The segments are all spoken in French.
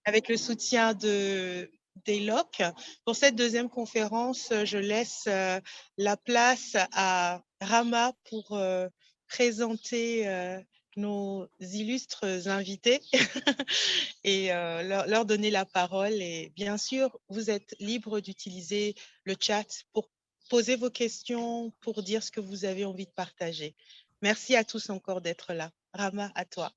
avec le soutien d'ELOC. Pour cette deuxième conférence, je laisse la place à Rama pour présenter nos illustres invités et leur donner la parole. Et bien sûr, vous êtes libre d'utiliser le chat pour poser vos questions, pour dire ce que vous avez envie de partager. Merci à tous encore d'être là. Rama, à toi.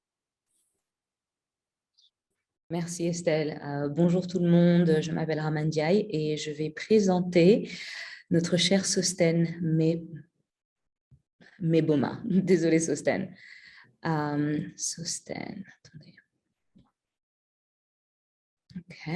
Merci Estelle. Bonjour tout le monde, je m'appelle Rama Ndiaye et je vais présenter notre cher Sosten Meboma. Désolée Sosten. Sosten, attendez. Ok.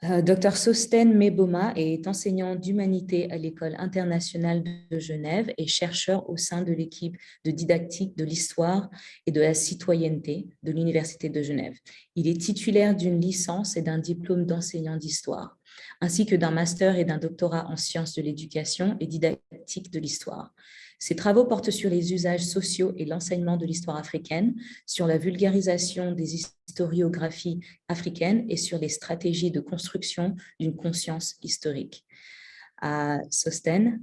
Dr Sosten Meboma est enseignant d'humanité à l'École internationale de Genève et chercheur au sein de l'équipe de didactique de l'histoire et de la citoyenneté de l'Université de Genève. Il est titulaire d'une licence et d'un diplôme d'enseignant d'histoire, ainsi que d'un master et d'un doctorat en sciences de l'éducation et didactique de l'histoire. Ses travaux portent sur les usages sociaux et l'enseignement de l'histoire africaine, sur la vulgarisation des historiographies africaines et sur les stratégies de construction d'une conscience historique. Sosten.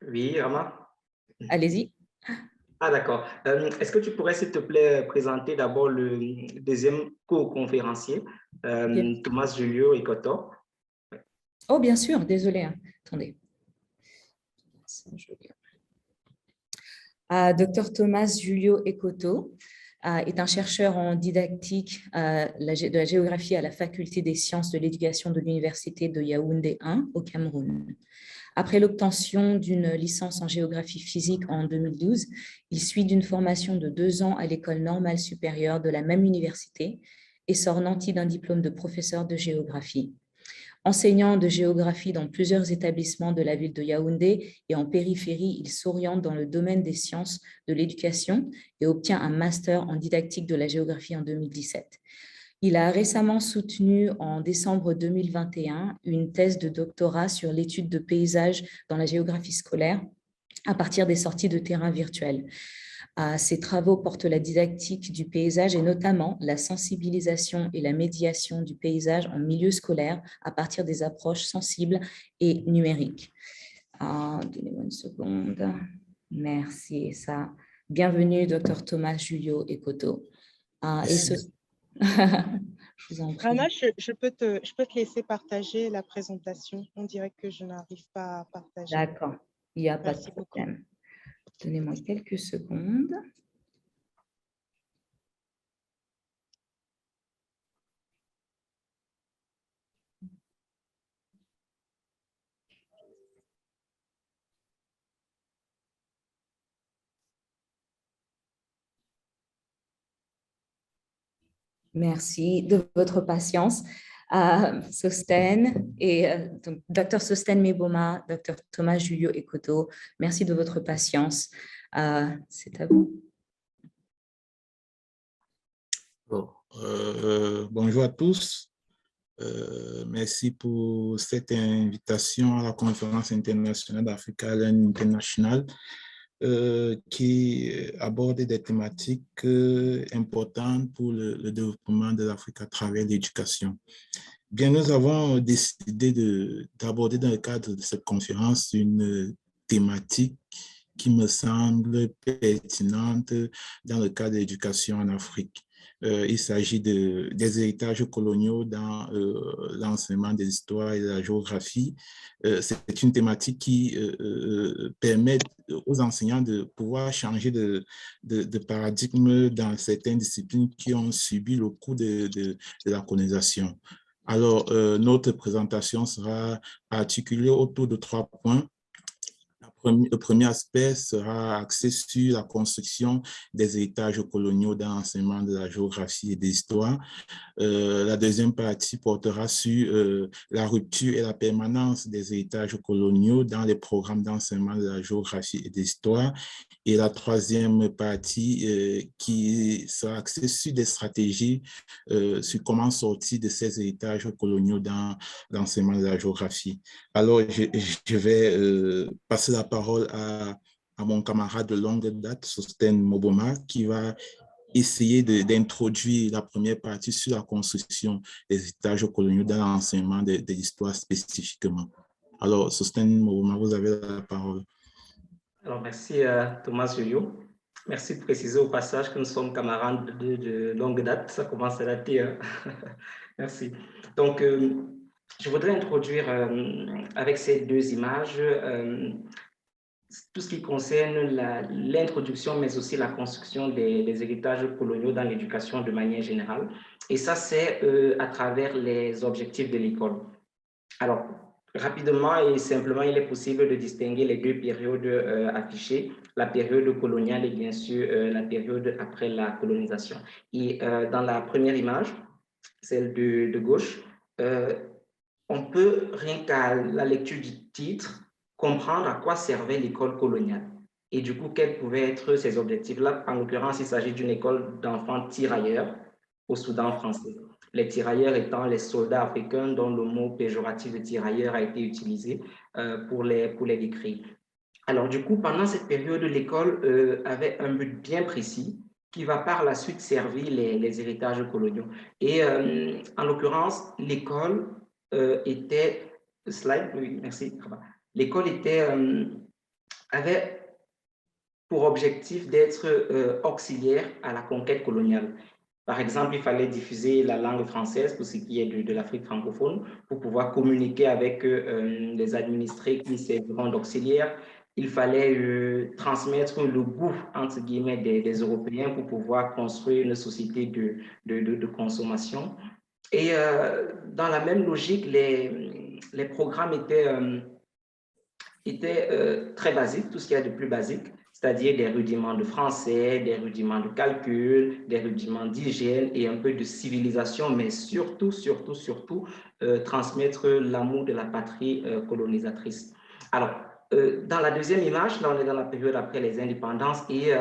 Oui, Rama. Allez-y. Ah, d'accord. Est-ce que tu pourrais, s'il te plaît, présenter d'abord le deuxième co-conférencier, Thomas Julio Ekoto? Oh, bien sûr, désolé. Attendez. Dr Thomas Julio Ekoto est un chercheur en didactique de la géographie à la faculté des sciences de l'éducation de l'université de Yaoundé 1 au Cameroun. Après l'obtention d'une licence en géographie physique en 2012, il suit d'une formation de 2 ans à l'école normale supérieure de la même université et sort nanti d'un diplôme de professeur de géographie. Enseignant de géographie dans plusieurs établissements de la ville de Yaoundé et en périphérie, il s'oriente dans le domaine des sciences de l'éducation et obtient un master en didactique de la géographie en 2017. Il a récemment soutenu en décembre 2021 une thèse de doctorat sur l'étude de paysages dans la géographie scolaire à partir des sorties de terrain virtuelles. Ses travaux portent la didactique du paysage et notamment la sensibilisation et la médiation du paysage en milieu scolaire à partir des approches sensibles et numériques. Donnez-moi une seconde. Merci. Bienvenue, Dr Thomas Julio Ekoto. Je vous en prie. Rama, je peux te laisser partager la présentation. On dirait que je n'arrive pas à partager. D'accord, il n'y a pas de Merci problème. beaucoup. Donnez-moi quelques secondes. Merci de votre patience. Sosten et donc, Dr Sosten Meboma, Dr Thomas Julio Ekoto, merci de votre patience. C'est à vous. Bon, bonjour à tous. Merci pour cette invitation à la conférence internationale d'Africa Learning International qui aborde des thématiques importantes pour le développement de l'Afrique à travers l'éducation. Bien, nous avons décidé d'aborder dans le cadre de cette conférence une thématique qui me semble pertinente dans le cadre de l'éducation en Afrique. Il s'agit des héritages coloniaux dans l'enseignement des histoires et de la géographie. C'est une thématique qui permet aux enseignants de pouvoir changer de paradigme dans certaines disciplines qui ont subi le coup de la colonisation. Alors, notre présentation sera articulée autour de 3 points. Le premier aspect sera axé sur la construction des héritages coloniaux dans l'enseignement de la géographie et de l'histoire. La deuxième partie portera sur la rupture et la permanence des héritages coloniaux dans les programmes d'enseignement de la géographie et de l'histoire. Et la troisième partie qui sera axée sur des stratégies sur comment sortir de ces héritages coloniaux dans l'enseignement de la géographie. Alors, je vais passer la parole à mon camarade de longue date, Sosten Meboma, qui va essayer d'introduire la première partie sur la construction des héritages coloniaux dans l'enseignement de l'histoire spécifiquement. Alors, Sostène Moroma, vous avez la parole. Alors, merci Thomas Julio. Merci de préciser au passage que nous sommes camarades de longue date. Ça commence à dater. Merci. Donc, je voudrais introduire avec ces deux images tout ce qui concerne l'introduction, mais aussi la construction des héritages coloniaux dans l'éducation de manière générale. Et ça, c'est à travers les objectifs de l'école. Alors, rapidement et simplement, il est possible de distinguer les deux périodes affichées, la période coloniale et bien sûr la période après la colonisation. Et dans la première image, celle de gauche, on peut, rien qu'à la lecture du titre, comprendre à quoi servait l'école coloniale et du coup, quels pouvaient être ses objectifs. Là, en l'occurrence, il s'agit d'une école d'enfants tirailleurs au Soudan français. Les tirailleurs étant les soldats africains dont le mot péjoratif de tirailleur a été utilisé pour les décrire. Alors du coup, pendant cette période, l'école avait un but bien précis qui va par la suite servir les héritages coloniaux. Et en l'occurrence, l'école était... Slide, oui, merci. L'école avait pour objectif d'être auxiliaire à la conquête coloniale. Par exemple, il fallait diffuser la langue française pour ce qui est de l'Afrique francophone, pour pouvoir communiquer avec les administrés qui serviront d'auxiliaires. Il fallait transmettre le goût, entre guillemets, des Européens pour pouvoir construire une société de consommation. Et dans la même logique, les programmes étaient très basiques, tout ce qu'il y a de plus basique, c'est-à-dire des rudiments de français, des rudiments de calcul, des rudiments d'hygiène et un peu de civilisation, mais surtout, transmettre l'amour de la patrie colonisatrice. Alors, dans la deuxième image, là, on est dans la période après les indépendances et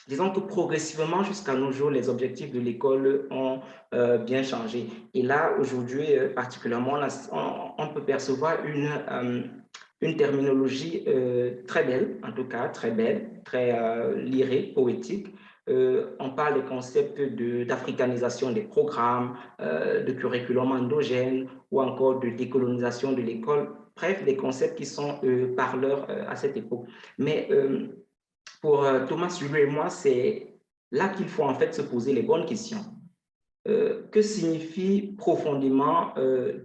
disons que progressivement, jusqu'à nos jours, les objectifs de l'école ont bien changé. Et là, aujourd'hui, particulièrement, on peut percevoir une terminologie très belle, en tout cas très belle, très lyrique, poétique. On parle des concepts d'africanisation des programmes, de curriculum endogène ou encore de décolonisation de l'école. Bref, des concepts qui sont parleurs à cette époque. Mais pour Thomas Julio et moi, c'est là qu'il faut en fait se poser les bonnes questions. Que signifie profondément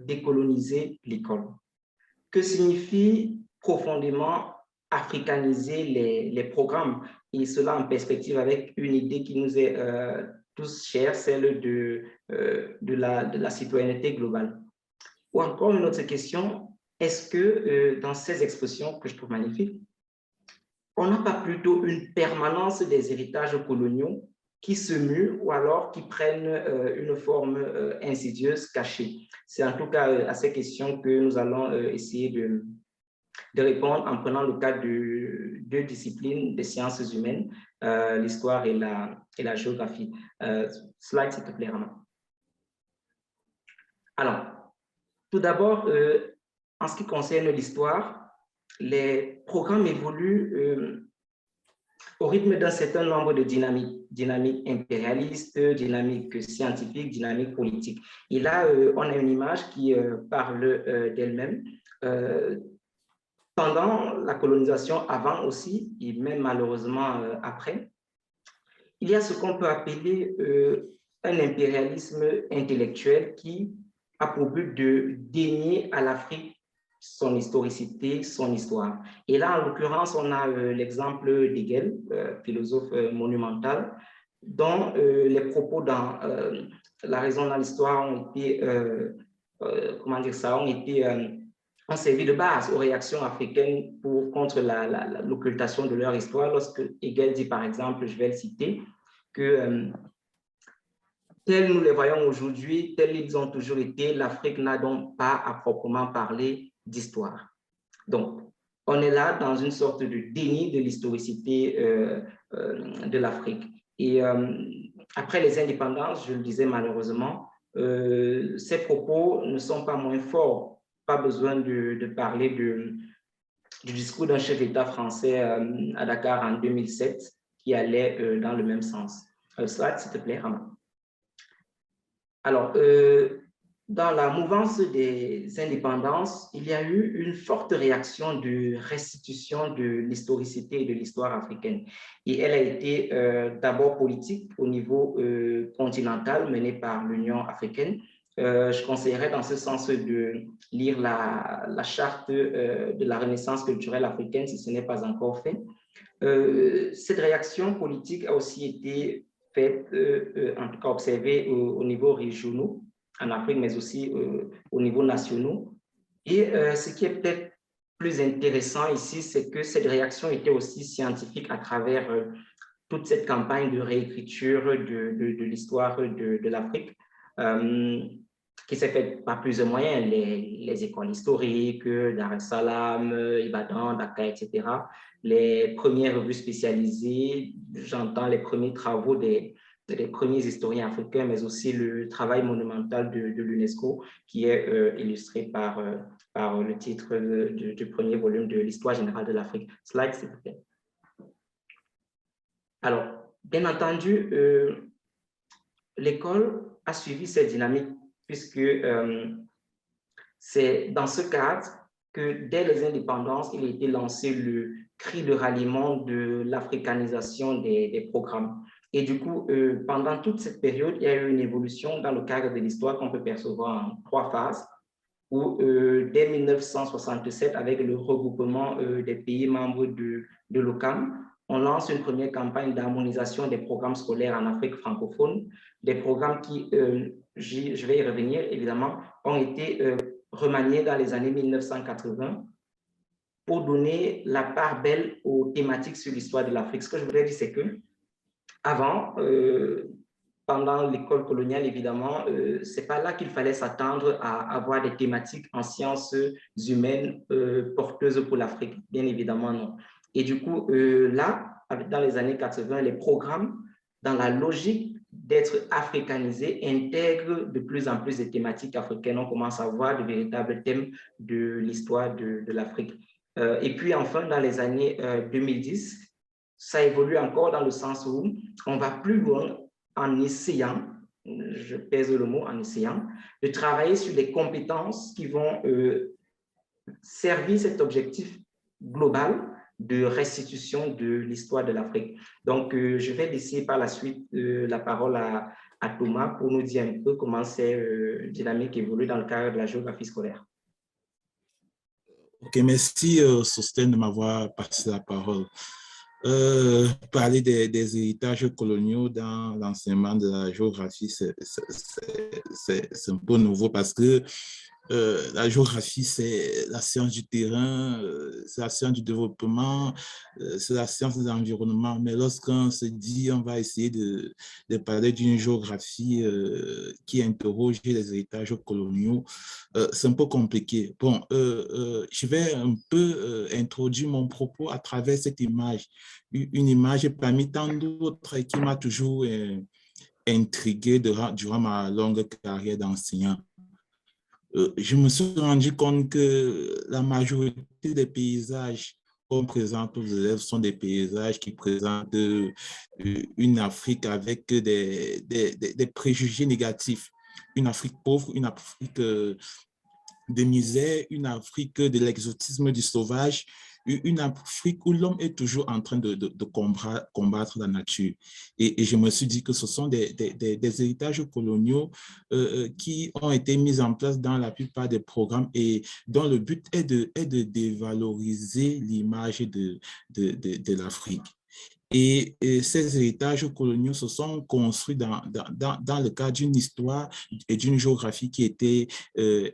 décoloniser l'école? Que signifie profondément africaniser les programmes? Et cela en perspective avec une idée qui nous est tous chère, celle de la citoyenneté globale. Ou encore une autre question, est-ce que dans ces expressions que je trouve magnifiques, on n'a pas plutôt une permanence des héritages coloniaux qui se muent ou alors qui prennent une forme insidieuse, cachée? C'est en tout cas à ces questions que nous allons essayer de répondre en prenant le cas de deux disciplines des sciences humaines, l'histoire et la géographie. Slide, s'il te plaît, Rama. Alors, tout d'abord, en ce qui concerne l'histoire, les programmes évoluent au rythme d'un certain nombre de dynamiques impérialistes, dynamiques scientifiques, dynamiques politiques. Et là, on a une image qui parle d'elle-même. Pendant la colonisation, avant aussi, et même malheureusement après, il y a ce qu'on peut appeler un impérialisme intellectuel qui a pour but de dénier à l'Afrique son historicité, son histoire. Et là, en l'occurrence, on a l'exemple d'Hegel, philosophe monumental, dont les propos dans La raison dans l'histoire ont été, ont servi de base aux réactions africaines contre l'occultation de leur histoire. Lorsque Hegel dit, par exemple, je vais le citer, que tels nous les voyons aujourd'hui, tels ils ont toujours été, l'Afrique n'a donc pas à proprement parler d'histoire. Donc, on est là dans une sorte de déni de l'historicité de l'Afrique. Et après les indépendances, je le disais malheureusement, ces propos ne sont pas moins forts. Pas besoin de parler du discours d'un chef d'État français à Dakar en 2007 qui allait dans le même sens. Slide, s'il te plaît, Rama. Alors, dans la mouvance des indépendances, il y a eu une forte réaction de restitution de l'historicité et de l'histoire africaine. Et elle a été d'abord politique au niveau continental, menée par l'Union africaine. Je conseillerais dans ce sens de lire la charte de la Renaissance culturelle africaine, si ce n'est pas encore fait. Cette réaction politique a aussi été faite, en tout cas observée au niveau régional en Afrique, mais aussi au niveau national. Et ce qui est peut-être plus intéressant ici, c'est que cette réaction était aussi scientifique à travers toute cette campagne de réécriture de l'histoire de l'Afrique, qui s'est faite par plusieurs moyens, les écoles historiques, Dar es Salaam, Ibadan, Dakar, etc., les premières revues spécialisées, j'entends les premiers travaux des premiers historiens africains, mais aussi le travail monumental de l'UNESCO, qui est illustré par le titre du premier volume de l'Histoire générale de l'Afrique. Slide, s'il vous plaît. Alors, bien entendu, l'école a suivi cette dynamique, puisque c'est dans ce cadre que dès les indépendances, il a été lancé le cri de ralliement de l'africanisation des programmes. Et du coup, pendant toute cette période, il y a eu une évolution dans le cadre de l'histoire qu'on peut percevoir en 3 phases, où dès 1967, avec le regroupement des pays membres de l'OCAM, on lance une première campagne d'harmonisation des programmes scolaires en Afrique francophone, des programmes qui, je vais y revenir évidemment, ont été remaniés dans les années 1980 pour donner la part belle aux thématiques sur l'histoire de l'Afrique. Ce que je voudrais dire, c'est que avant, pendant l'école coloniale, évidemment, ce n'est pas là qu'il fallait s'attendre à avoir des thématiques en sciences humaines porteuses pour l'Afrique. Bien évidemment, non. Et du coup, là, dans les années 80, les programmes, dans la logique d'être africanisés, intègrent de plus en plus des thématiques africaines. On commence à voir de véritables thèmes de l'histoire de l'Afrique. Et puis enfin, dans les années 2010, ça évolue encore dans le sens où on va plus loin en essayant, je pèse le mot, en essayant, de travailler sur des compétences qui vont servir cet objectif global de restitution de l'histoire de l'Afrique. Donc, je vais laisser par la suite la parole à Thomas pour nous dire un peu comment ces dynamiques évoluent dans le cadre de la géographie scolaire. Ok, merci Sostène de m'avoir passé la parole. Parler des héritages coloniaux dans l'enseignement de la géographie, c'est un peu nouveau parce que la géographie, c'est la science du terrain, c'est la science du développement, c'est la science de l'environnement. Mais lorsqu'on se dit on va essayer de parler d'une géographie qui interroge les héritages coloniaux, c'est un peu compliqué. Bon, je vais un peu introduire mon propos à travers cette image. Une image parmi tant d'autres qui m'a toujours intrigué durant ma longue carrière d'enseignant. Je me suis rendu compte que la majorité des paysages qu'on présente aux élèves sont des paysages qui présentent une Afrique avec des préjugés négatifs. Une Afrique pauvre, une Afrique de misère, une Afrique de l'exotisme du sauvage, une Afrique où l'homme est toujours en train de combattre la nature. Et je me suis dit que ce sont des héritages coloniaux qui ont été mis en place dans la plupart des programmes et dont le but est de dévaloriser l'image de l'Afrique. Et ces héritages coloniaux se sont construits dans le cadre d'une histoire et d'une géographie qui était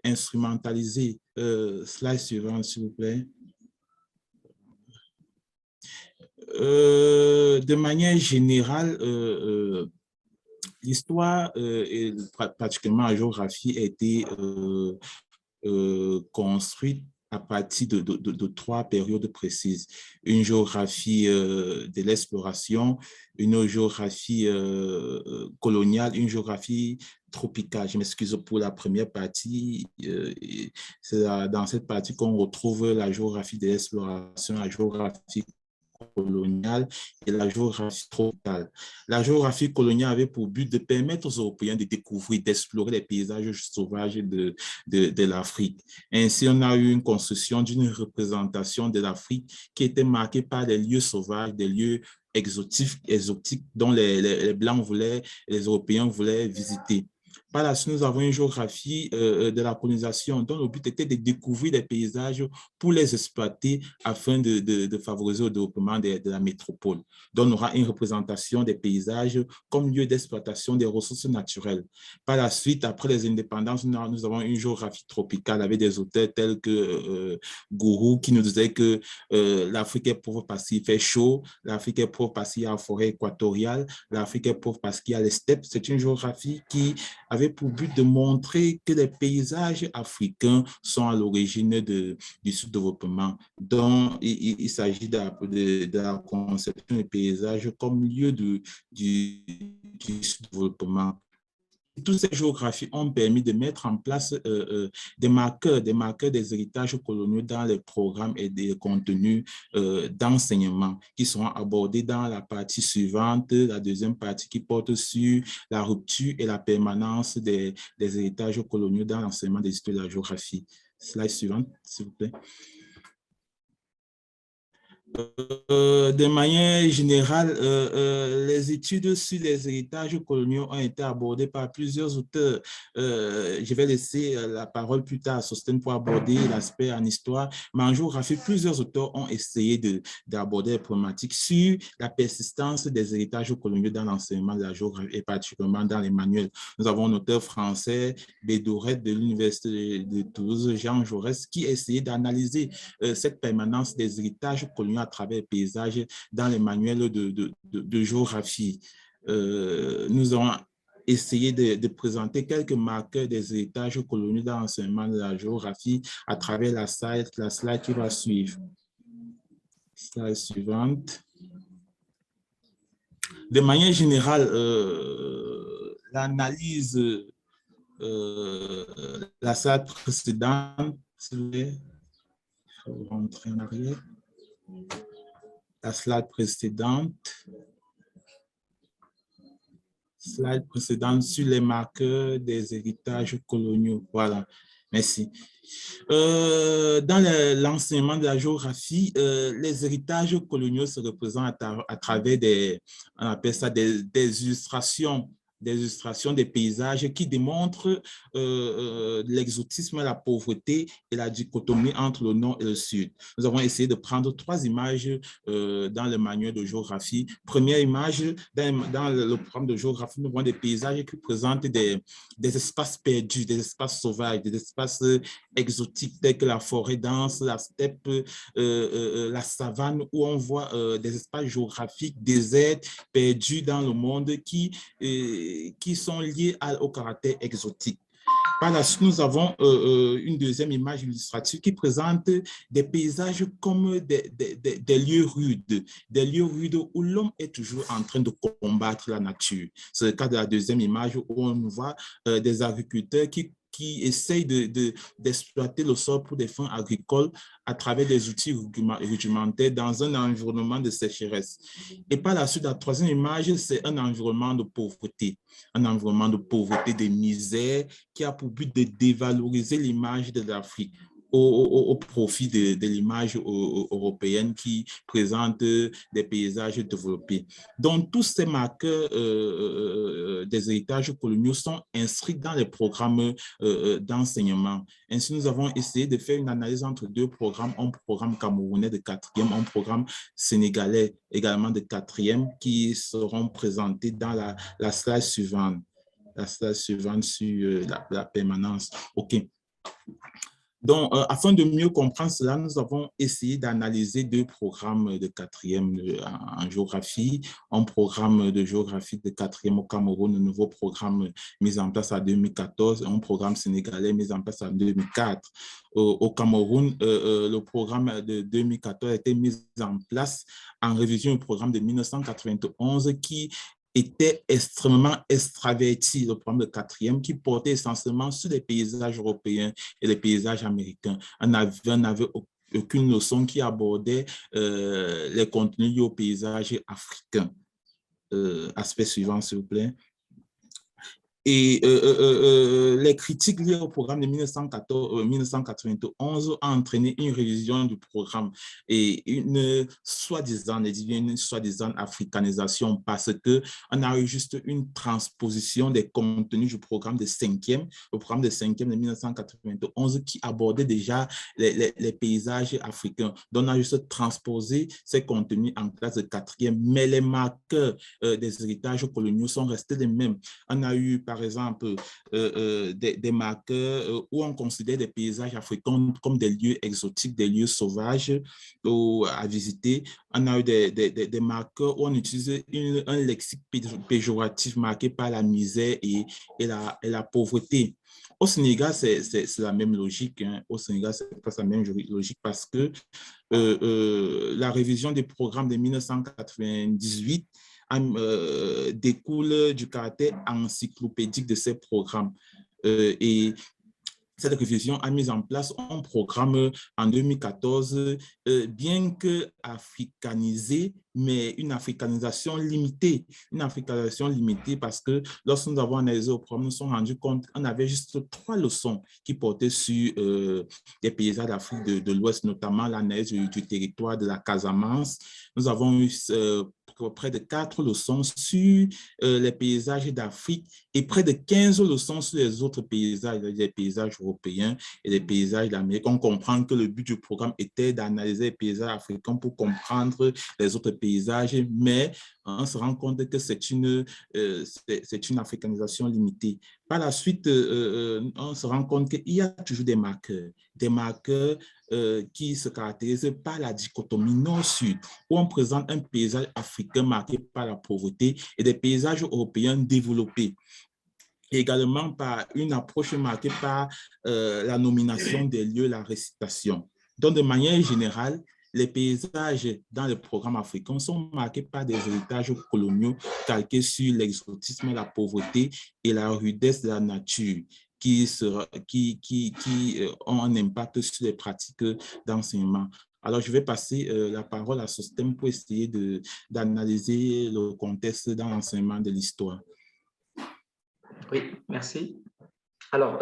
instrumentalisée. Slide suivant, s'il vous plaît. De manière générale, l'histoire, et particulièrement la géographie, a été construite à partir de 3 périodes précises. Une géographie de l'exploration, une géographie coloniale, une géographie tropicale. Je m'excuse pour la première partie. C'est dans cette partie qu'on retrouve la géographie de l'exploration, la géographie coloniale et la géographie tropicale. La géographie coloniale avait pour but de permettre aux Européens de découvrir, d'explorer les paysages sauvages de l'Afrique. Ainsi, on a eu une construction d'une représentation de l'Afrique qui était marquée par des lieux sauvages, des lieux exotiques dont les Blancs voulaient, les Européens voulaient visiter. Par la suite, nous avons une géographie de la colonisation dont le but était de découvrir des paysages pour les exploiter afin de favoriser le développement de la métropole. Donc, on aura une représentation des paysages comme lieu d'exploitation des ressources naturelles. Par la suite, après les indépendances, nous avons une géographie tropicale avec des auteurs tels que Gourou qui nous disait que l'Afrique est pauvre parce qu'il fait chaud, l'Afrique est pauvre parce qu'il y a la forêt équatoriale, l'Afrique est pauvre parce qu'il y a les steppes. C'est une géographie qui avait pour but de montrer que les paysages africains sont à l'origine du sous-développement. Donc, il s'agit de la conception des paysages comme lieu du sous-développement. Toutes ces géographies ont permis de mettre en place des marqueurs des héritages coloniaux dans les programmes et des contenus d'enseignement qui seront abordés dans la partie suivante, la deuxième partie qui porte sur la rupture et la permanence des héritages coloniaux dans l'enseignement des histoires de la géographie. Slide suivante, s'il vous plaît. De manière générale, les études sur les héritages coloniaux ont été abordées par plusieurs auteurs. Je vais laisser la parole plus tard à Sostène pour aborder l'aspect en histoire, mais en géographie, plusieurs auteurs ont essayé d'aborder les problématiques sur la persistance des héritages coloniaux dans l'enseignement de la géographie et particulièrement dans les manuels. Nous avons un auteur français, Bédoret de l'Université de Toulouse, Jean Jaurès, qui a essayé d'analyser cette permanence des héritages coloniaux à travers les paysages dans les manuels de géographie. Nous avons essayé de présenter quelques marqueurs des héritages coloniaux dans l'enseignement de la géographie à travers la slide qui va suivre. Slide suivante. De manière générale, l'analyse, la slide précédente, s'il vous plaît, je vais rentrer en arrière. La slide précédente sur les marqueurs des héritages coloniaux. Voilà, merci. Dans l'enseignement de la géographie, les héritages coloniaux se représentent à travers on appelle ça des illustrations des paysages qui démontrent l'exotisme, la pauvreté et la dichotomie entre le nord et le sud. Nous avons essayé de prendre 3 images dans le manuel de géographie. Première image, dans le programme de géographie, nous voyons des paysages qui présentent des espaces perdus, des espaces sauvages, des espaces exotiques tels que la forêt dense, la steppe, la savane, où on voit des espaces géographiques déserts, perdus dans le monde qui sont liés au caractère exotique. Par la suite, nous avons une deuxième image illustrative qui présente des paysages comme des lieux rudes où l'homme est toujours en train de combattre la nature. C'est le cas de la deuxième image où on voit des agriculteurs qui essayent d'exploiter le sol pour des fins agricoles à travers des outils rudimentaires dans un environnement de sécheresse. Et par la suite, la troisième image, c'est un environnement de pauvreté, de misère qui a pour but de dévaloriser l'image de l'Afrique au profit de l'image européenne qui présente des paysages développés. Donc, tous ces marqueurs des héritages coloniaux sont inscrits dans les programmes d'enseignement. Ainsi, nous avons essayé de faire une analyse entre 2 programmes, un programme camerounais de 4e, un programme sénégalais également de 4e, qui seront présentés dans la slide suivante. La slide suivante sur la permanence. OK. Donc, afin de mieux comprendre cela, nous avons essayé d'analyser 2 programmes de 4e en géographie, un programme de géographie de 4e au Cameroun, un nouveau programme mis en place en 2014, un programme sénégalais mis en place en 2004. Au Cameroun, le programme de 2014 a été mis en place en révision du programme de 1991 qui était extrêmement extraverti, le programme de 4e, qui portait essentiellement sur les paysages européens et les paysages américains. On n'avait aucune leçon qui abordait les contenus liés au paysage africain. Aspect suivant, s'il vous plaît. Et les critiques liées au programme de 1991 ont entraîné une révision du programme et une soi-disant africanisation parce qu'on a eu juste une transposition des contenus du programme de 5e, le programme de 5e de 1991 qui abordait déjà les paysages africains. Donc, on a juste transposé ces contenus en classe de 4e, mais les marqueurs des héritages coloniaux sont restés les mêmes. On a eu, par exemple, des marqueurs où on considère des paysages africains comme des lieux exotiques, des lieux sauvages à visiter. On a eu des marqueurs où on utilise un lexique péjoratif marqué par la misère et la pauvreté. Au Sénégal, c'est la même logique. Hein. Au Sénégal, c'est pas la même logique parce que la révision des programmes de 1998 découle du caractère encyclopédique de ces programmes. Et cette révision a mis en place un programme en 2014, bien que africanisé, mais une africanisation limitée. Une africanisation limitée parce que lorsque nous avons analysé le programme, nous nous sommes rendus compte qu'on avait juste 3 leçons qui portaient sur les paysages d'Afrique de l'Ouest, notamment l'analyse du territoire de la Casamance. Nous avons eu près de 4 leçons sur les paysages d'Afrique et près de 15 leçons sur les autres paysages, les paysages européens et les paysages d'Amérique. On comprend que le but du programme était d'analyser les paysages africains pour comprendre les autres paysages, mais on se rend compte que c'est une africanisation limitée. Par la suite, on se rend compte qu'il y a toujours des marqueurs qui se caractérisent par la dichotomie nord-sud, où on présente un paysage africain marqué par la pauvreté et des paysages européens développés. Et également par une approche marquée par la nomination des lieux, la récitation. Donc, de manière générale, les paysages dans le programme africain sont marqués par des héritages coloniaux calqués sur l'exotisme, la pauvreté et la rudesse de la nature qui ont un impact sur les pratiques d'enseignement. Alors, je vais passer la parole à Sosthène pour essayer d'analyser le contexte dans l'enseignement de l'histoire. Oui, merci. Alors,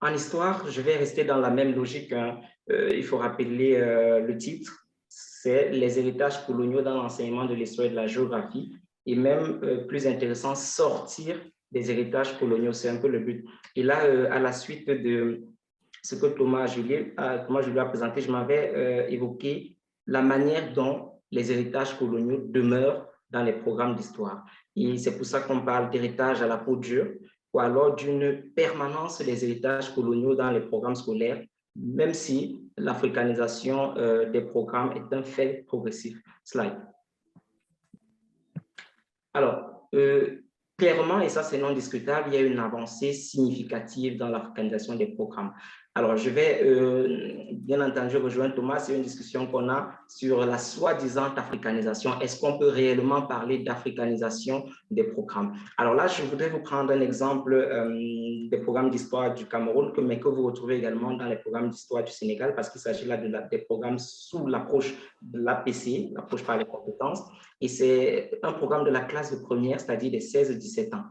en histoire, je vais rester dans la même logique. Hein. Il faut rappeler le titre, c'est les héritages coloniaux dans l'enseignement de l'histoire et de la géographie. Et même plus intéressant, sortir des héritages coloniaux, c'est un peu le but. Et là, à la suite de ce que Thomas Julier a présenté, je m'avais évoqué la manière dont les héritages coloniaux demeurent dans les programmes d'histoire. Et c'est pour ça qu'on parle d'héritage à la peau dure, ou alors d'une permanence des héritages coloniaux dans les programmes scolaires, même si l'africanisation des programmes est un fait progressif. Slide. Alors, clairement, et ça c'est non discutable, il y a une avancée significative dans l'africanisation des programmes. Alors, je vais bien entendu rejoindre Thomas, c'est une discussion qu'on a sur la soi-disant africanisation. Est-ce qu'on peut réellement parler d'africanisation des programmes? Alors là, je voudrais vous prendre un exemple des programmes d'histoire du Cameroun, mais que vous retrouvez également dans les programmes d'histoire du Sénégal, parce qu'il s'agit là des programmes sous l'approche de l'APC, l'approche par les compétences. Et c'est un programme de la classe de première, c'est-à-dire des 16-17 ans.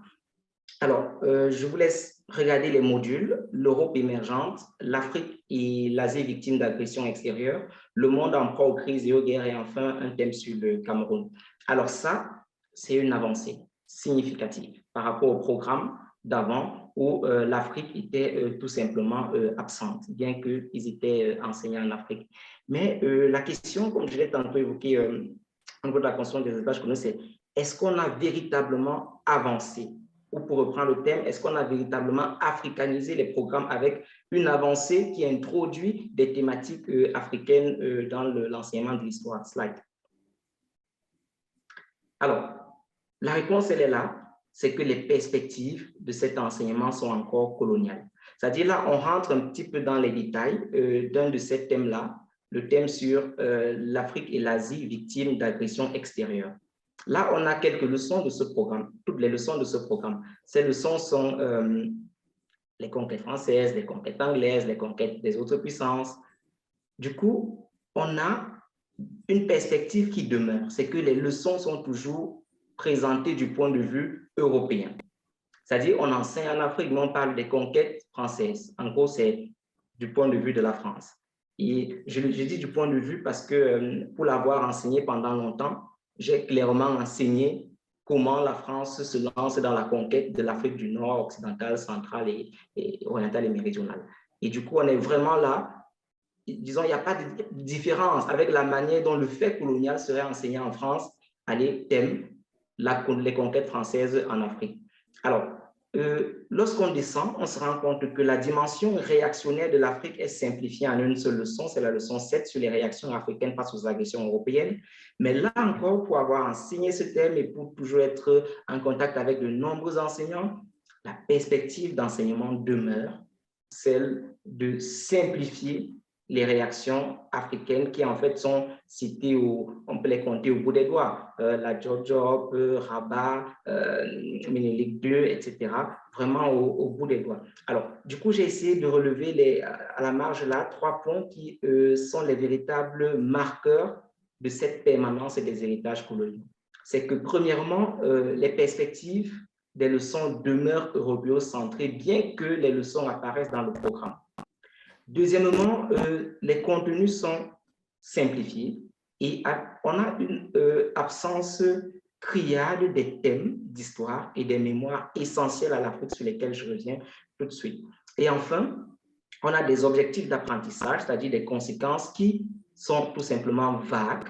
Alors, je vous laisse regarder les modules, l'Europe émergente, l'Afrique et l'Asie victime d'agressions extérieures, le monde en proie aux crises et aux guerres et enfin un thème sur le Cameroun. Alors ça, c'est une avancée significative par rapport au programme d'avant où l'Afrique était tout simplement absente, bien qu'ils étaient enseignés en Afrique. Mais la question, comme je l'ai tantôt évoqué au niveau de la construction des héritages coloniaux, c'est est-ce qu'on a véritablement avancé? Ou pour reprendre le thème, est-ce qu'on a véritablement africanisé les programmes avec une avancée qui introduit des thématiques africaines dans l'enseignement de l'histoire? Slide. Alors, la réponse, elle est là, c'est que les perspectives de cet enseignement sont encore coloniales. C'est-à-dire là, on rentre un petit peu dans les détails d'un de ces thèmes-là, le thème sur l'Afrique et l'Asie victimes d'agressions extérieures. Là, on a quelques leçons de ce programme, toutes les leçons de ce programme. Ces leçons sont les conquêtes françaises, les conquêtes anglaises, les conquêtes des autres puissances, Du coup, on a une perspective qui demeure, c'est que les leçons sont toujours présentées du point de vue européen. C'est-à-dire, on enseigne en Afrique, mais on parle des conquêtes françaises. En gros, c'est du point de vue de la France. Et je dis du point de vue parce que pour l'avoir enseigné pendant longtemps, j'ai clairement enseigné comment la France se lance dans la conquête de l'Afrique du Nord, occidentale, centrale et orientale et méridionale. Et du coup, on est vraiment là. Disons, il n'y a pas de différence avec la manière dont le fait colonial serait enseigné en France à les thèmes, les conquêtes françaises en Afrique. Alors, lorsqu'on descend, on se rend compte que la dimension réactionnaire de l'Afrique est simplifiée en une seule leçon, c'est la leçon 7 sur les réactions africaines face aux agressions européennes. Mais là encore, pour avoir enseigné ce thème et pour toujours être en contact avec de nombreux enseignants, la perspective d'enseignement demeure, celle de simplifier les réactions africaines qui en fait sont citées, on peut les compter au bout des doigts, la Job, Rabat, Ménélique II, etc., vraiment au bout des doigts. Alors, du coup, j'ai essayé de relever à la marge là 3 points qui sont les véritables marqueurs de cette permanence et des héritages coloniaux. C'est que premièrement, les perspectives des leçons demeurent européocentrées, bien que les leçons apparaissent dans le programme. Deuxièmement, les contenus sont simplifiés et on a une absence criarde des thèmes d'histoire et des mémoires essentielles à l'Afrique sur lesquels je reviens tout de suite. Et enfin, on a des objectifs d'apprentissage, c'est-à-dire des conséquences qui sont tout simplement vagues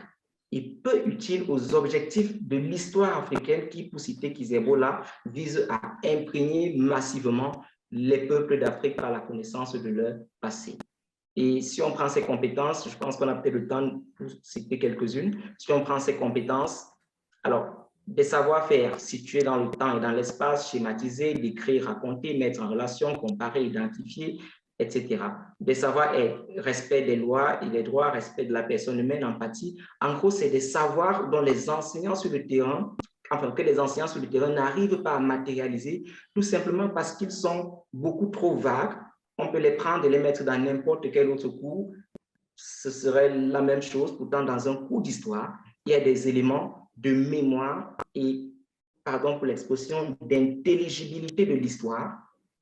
et peu utiles aux objectifs de l'histoire africaine qui, pour citer Kizerbo là, vise à imprégner massivement les peuples d'Afrique par la connaissance de leur passé. Et si on prend ces compétences, je pense qu'on a peut-être le temps pour citer quelques-unes, si on prend ces compétences, alors, des savoir-faire situés dans le temps et dans l'espace, schématisés, décrire, raconter, mettre en relation, comparer, identifier, etc. Des savoir-être, respect des lois et des droits, respect de la personne humaine, empathie. En gros, c'est des savoirs dont les enseignants sur le terrain, enfin, que les enseignants sur le terrain n'arrivent pas à matérialiser, tout simplement parce qu'ils sont beaucoup trop vagues. On peut les prendre et les mettre dans n'importe quel autre cours. Ce serait la même chose. Pourtant, dans un cours d'histoire, il y a des éléments de mémoire et, pardon pour l'expression, d'intelligibilité de l'histoire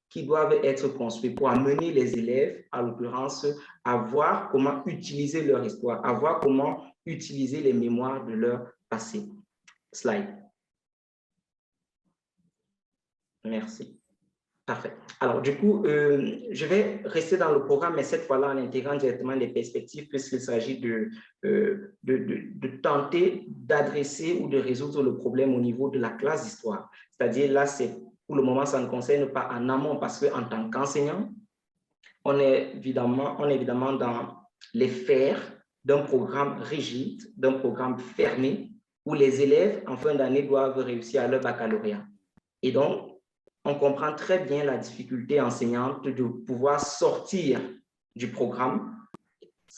qui doivent être construits pour amener les élèves, à l'occurrence, à voir comment utiliser leur histoire, à voir comment utiliser les mémoires de leur passé. Slide. Merci. Parfait. Alors, du coup, je vais rester dans le programme, mais cette fois-là en intégrant directement les perspectives, puisqu'il s'agit de tenter d'adresser ou de résoudre le problème au niveau de la classe d'histoire. C'est-à-dire, là, pour le moment, ça ne concerne pas en amont, parce qu'en tant qu'enseignant, on est évidemment dans les fers d'un programme rigide, d'un programme fermé, où les élèves, en fin d'année, doivent réussir à leur baccalauréat. Et donc, on comprend très bien la difficulté enseignante de pouvoir sortir du programme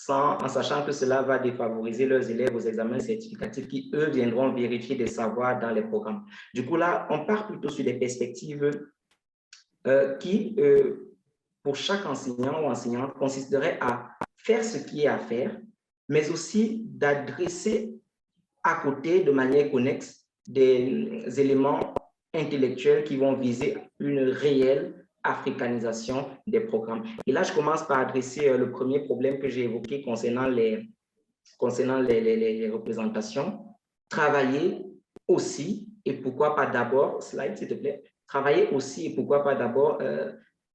en sachant que cela va défavoriser leurs élèves aux examens certificatifs qui, eux, viendront vérifier des savoirs dans les programmes. Du coup, là, on part plutôt sur des perspectives qui, pour chaque enseignant ou enseignante, consisteraient à faire ce qui est à faire, mais aussi d'adresser à côté, de manière connexe, des éléments intellectuels qui vont viser une réelle africanisation des programmes. Et là, je commence par adresser le premier problème que j'ai évoqué concernant les représentations. Travailler aussi, et pourquoi pas d'abord, slide s'il te plaît, travailler aussi, et pourquoi pas d'abord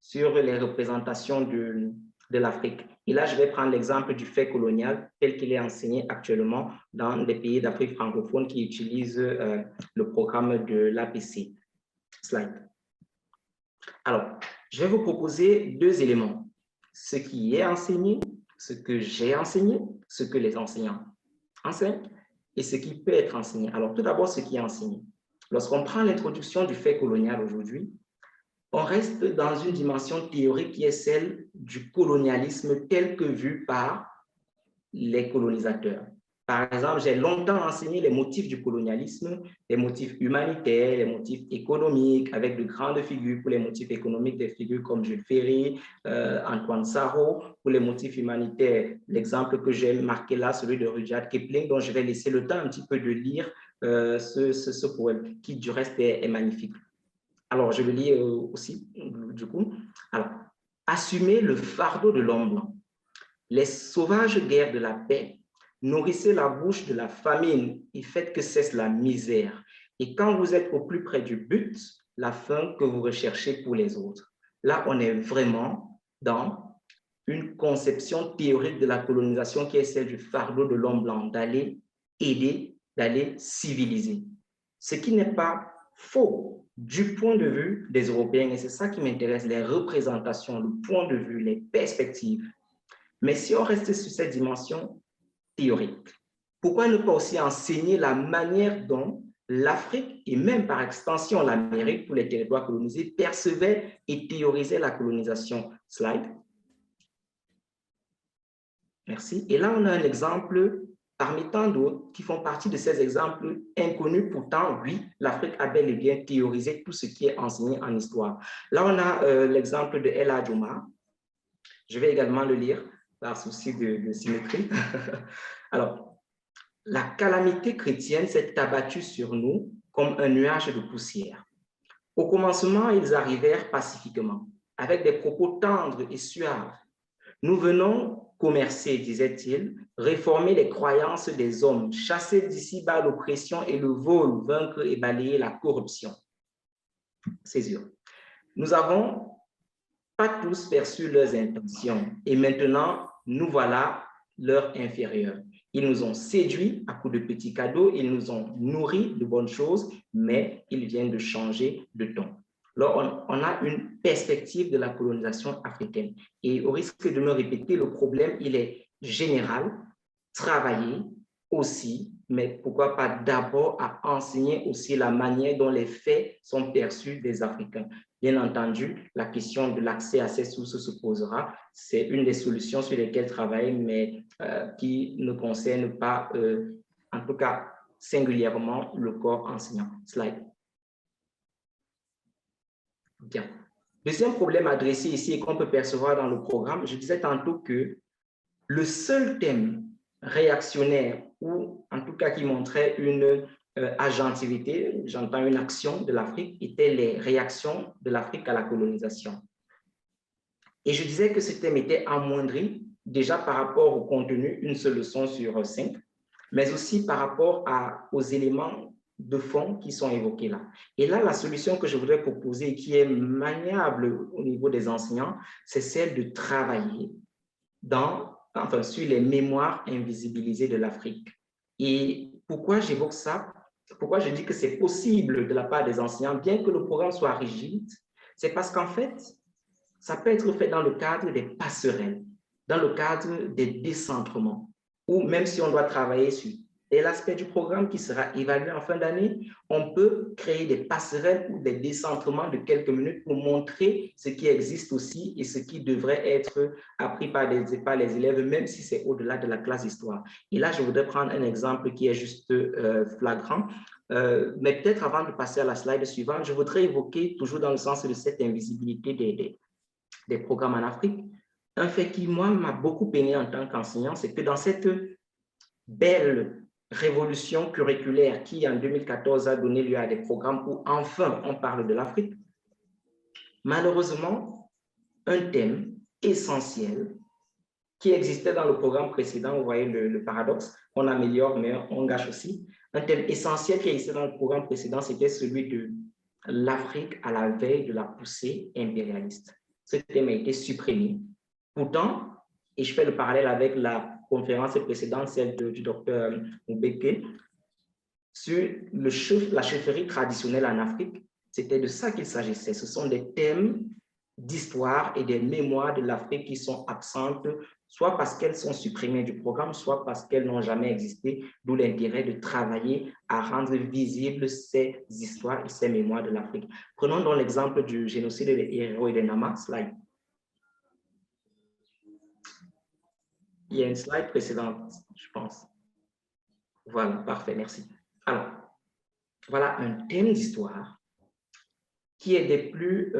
sur les représentations de l'Afrique. Et là, je vais prendre l'exemple du fait colonial tel qu'il est enseigné actuellement dans les pays d'Afrique francophone qui utilisent le programme de l'APC. Slide. Alors, je vais vous proposer 2 éléments. Ce qui est enseigné, ce que j'ai enseigné, ce que les enseignants enseignent et ce qui peut être enseigné. Alors, tout d'abord, ce qui est enseigné. Lorsqu'on prend l'introduction du fait colonial aujourd'hui, on reste dans une dimension théorique qui est celle du colonialisme tel que vu par les colonisateurs. Par exemple, j'ai longtemps enseigné les motifs du colonialisme, les motifs humanitaires, les motifs économiques, avec de grandes figures. Pour les motifs économiques, des figures comme Jules Ferry, Antoine Sarraut. Pour les motifs humanitaires, l'exemple que j'ai marqué là, celui de Rudyard Kipling, dont je vais laisser le temps un petit peu de lire ce poème, qui du reste est magnifique. Alors, je le lis aussi, du coup. Alors, assumer le fardeau de l'homme blanc. Les sauvages guerres de la paix, nourrissez la bouche de la famine et faites que cesse la misère. Et quand vous êtes au plus près du but, la fin que vous recherchez pour les autres. Là, on est vraiment dans une conception théorique de la colonisation qui est celle du fardeau de l'homme blanc, d'aller aider, d'aller civiliser. Ce qui n'est pas faux du point de vue des Européens, et c'est ça qui m'intéresse, les représentations, le point de vue, les perspectives. Mais si on reste sur cette dimension théorique, pourquoi ne pas aussi enseigner la manière dont l'Afrique et même par extension l'Amérique pour les territoires colonisés percevaient et théorisaient la colonisation? Slide. Merci. Et là, on a un exemple parmi tant d'autres qui font partie de ces exemples inconnus. Pourtant, oui, l'Afrique a bel et bien théorisé tout ce qui est enseigné en histoire. Là, on a l'exemple de El Hadj Omar. Je vais également le lire par souci de symétrie. Alors, la calamité chrétienne s'est abattue sur nous comme un nuage de poussière. Au commencement, ils arrivèrent pacifiquement, avec des propos tendres et suaves. Nous venons commercer, disait-il, réformer les croyances des hommes, chasser d'ici-bas l'oppression et le vol, vaincre et balayer la corruption. Césure. Nous n'avons pas tous perçu leurs intentions et maintenant, nous voilà leurs inférieurs. Ils nous ont séduits à coups de petits cadeaux, ils nous ont nourris de bonnes choses, mais ils viennent de changer de ton. Alors, on a une perspective de la colonisation africaine. Et au risque de me répéter, le problème, il est général, travaillé aussi, mais pourquoi pas d'abord à enseigner aussi la manière dont les faits sont perçus des Africains. Bien entendu, la question de l'accès à ces sources se posera. C'est une des solutions sur lesquelles travailler, mais qui ne concerne pas, en tout cas singulièrement, le corps enseignant. Slide. Bien. Deuxième problème adressé ici et qu'on peut percevoir dans le programme, je disais tantôt que le seul thème réactionnaire ou en tout cas qui montrait une agentivité, j'entends une action de l'Afrique, étaient les réactions de l'Afrique à la colonisation. Et je disais que ce thème était amoindri déjà par rapport au contenu, une seule leçon sur 5, mais aussi par rapport aux éléments de fond qui sont évoqués là. Et là, la solution que je voudrais proposer, qui est maniable au niveau des enseignants, c'est celle de travailler sur les mémoires invisibilisées de l'Afrique. Et pourquoi j'évoque ça? Pourquoi je dis que c'est possible de la part des enseignants, bien que le programme soit rigide? C'est parce qu'en fait, ça peut être fait dans le cadre des passerelles, dans le cadre des décentrements, ou même si on doit travailler sur l'aspect du programme qui sera évalué en fin d'année, on peut créer des passerelles ou des décentrements de quelques minutes pour montrer ce qui existe aussi et ce qui devrait être appris par les élèves, même si c'est au-delà de la classe d'histoire. Et là, je voudrais prendre un exemple qui est juste flagrant. Mais peut-être avant de passer à la slide suivante, je voudrais évoquer, toujours dans le sens de cette invisibilité des programmes en Afrique, un fait qui, moi, m'a beaucoup peiné en tant qu'enseignant, c'est que dans cette belle révolution curriculaire qui, en 2014, a donné lieu à des programmes où, enfin, on parle de l'Afrique, malheureusement, un thème essentiel qui existait dans le programme précédent, vous voyez le paradoxe, on améliore, mais on gâche aussi. Un thème essentiel qui existait dans le programme précédent, c'était celui de l'Afrique à la veille de la poussée impérialiste. Ce thème a été supprimé. Pourtant, et je fais le parallèle avec la conférence précédente, celle du docteur Mbeke, sur la chefferie traditionnelle en Afrique, c'était de ça qu'il s'agissait. Ce sont des thèmes d'histoire et des mémoires de l'Afrique qui sont absentes, soit parce qu'elles sont supprimées du programme, soit parce qu'elles n'ont jamais existé, d'où l'intérêt de travailler à rendre visibles ces histoires et ces mémoires de l'Afrique. Prenons donc l'exemple du génocide des Herero et des Nama, slide. Il y a une slide précédente, je pense. Voilà, parfait, merci. Alors, voilà un thème d'histoire qui est des plus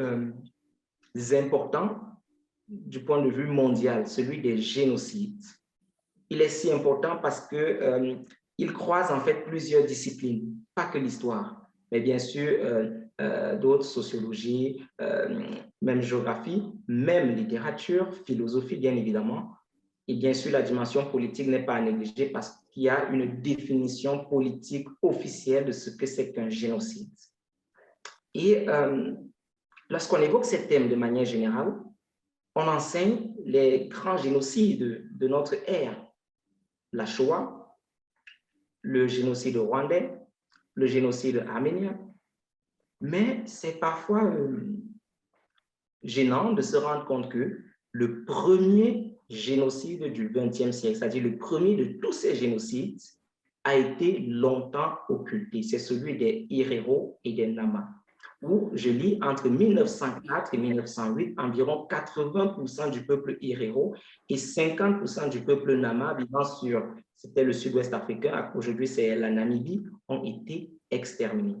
importants du point de vue mondial, celui des génocides. Il est si important parce que il croise en fait plusieurs disciplines, pas que l'histoire, mais bien sûr d'autres, sociologie, même géographie, même littérature, philosophie, bien évidemment. Et bien sûr, la dimension politique n'est pas à négliger parce qu'il y a une définition politique officielle de ce que c'est qu'un génocide. Et lorsqu'on évoque ce thème de manière générale, on enseigne les grands génocides de notre ère. La Shoah, le génocide rwandais, le génocide arménien. Mais c'est parfois gênant de se rendre compte que le premier génocide du XXe siècle, c'est-à-dire le premier de tous ces génocides, a été longtemps occulté. C'est celui des Herero et des Nama, où je lis entre 1904 et 1908, environ 80% du peuple Herero et 50% du peuple Nama vivant sur, c'était le sud-ouest africain, aujourd'hui c'est la Namibie, ont été exterminés.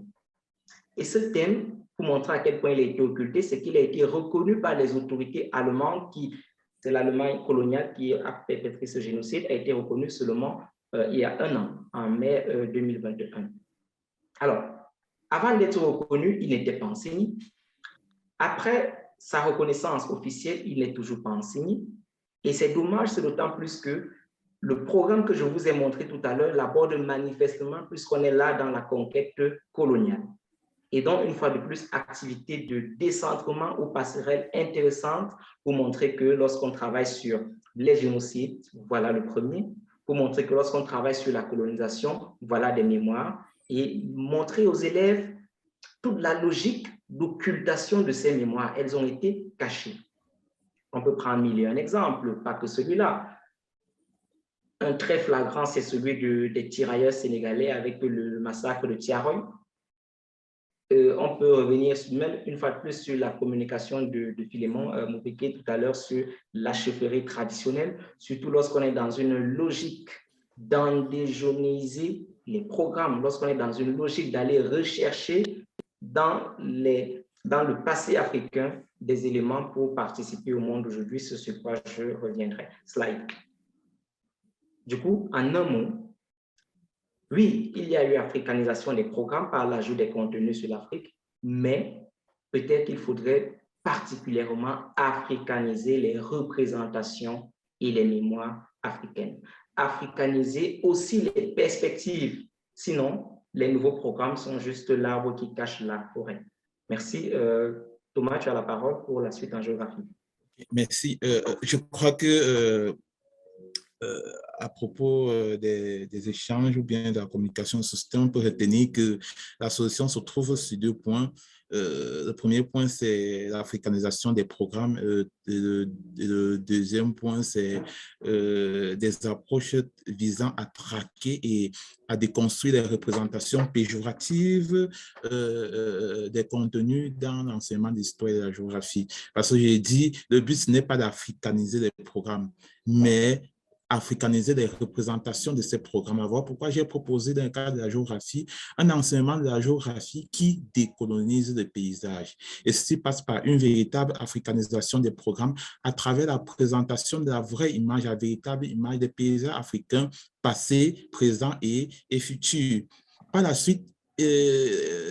Et ce thème, pour montrer à quel point il a été occulté, c'est qu'il a été reconnu par les autorités allemandes, c'est l'Allemagne coloniale qui a perpétré ce génocide, a été reconnu seulement il y a un an, en mai 2021. Alors, avant d'être reconnu, il n'était pas enseigné. Après sa reconnaissance officielle, il n'est toujours pas enseigné. Et c'est dommage, c'est d'autant plus que le programme que je vous ai montré tout à l'heure l'aborde manifestement puisqu'on est là dans la conquête coloniale. Et donc, une fois de plus, activité de décentrement ou passerelle intéressante pour montrer que lorsqu'on travaille sur les génocides, voilà le premier, pour montrer que lorsqu'on travaille sur la colonisation, voilà des mémoires, et montrer aux élèves toute la logique d'occultation de ces mémoires. Elles ont été cachées. On peut prendre mille et un exemples, pas que celui-là. Un très flagrant, c'est celui des tirailleurs sénégalais avec le massacre de Thiaroye. On peut revenir même une fois de plus sur la communication de Philémon Mopeke tout à l'heure sur la chefferie traditionnelle, surtout lorsqu'on est dans une logique d'endégénéiser les programmes, lorsqu'on est dans une logique d'aller rechercher dans le passé africain des éléments pour participer au monde d'aujourd'hui, ce sur quoi je reviendrai. Slide. Du coup, en un mot, oui, il y a eu africanisation des programmes par l'ajout des contenus sur l'Afrique, mais peut-être qu'il faudrait particulièrement africaniser les représentations et les mémoires africaines. Africaniser aussi les perspectives. Sinon, les nouveaux programmes sont juste l'arbre qui cache la forêt. Merci. Thomas, tu as la parole pour la suite en géographie. Merci. Je crois que à propos des échanges ou bien de la communication système, on peut retenir que la solution se trouve sur deux points. Le premier point, c'est l'africanisation des programmes. Le deuxième point, c'est des approches visant à traquer et à déconstruire les représentations péjoratives des contenus dans l'enseignement d'histoire et de la géographie. Parce que j'ai dit, le but, ce n'est pas d'africaniser les programmes, mais africaniser les représentations de ces programmes. Voilà pourquoi j'ai proposé dans le cadre de la géographie un enseignement de la géographie qui décolonise le paysage. Et ceci passe par une véritable africanisation des programmes à travers la présentation de la vraie image, la véritable image des paysages africains passés, présents et futurs. Par la suite,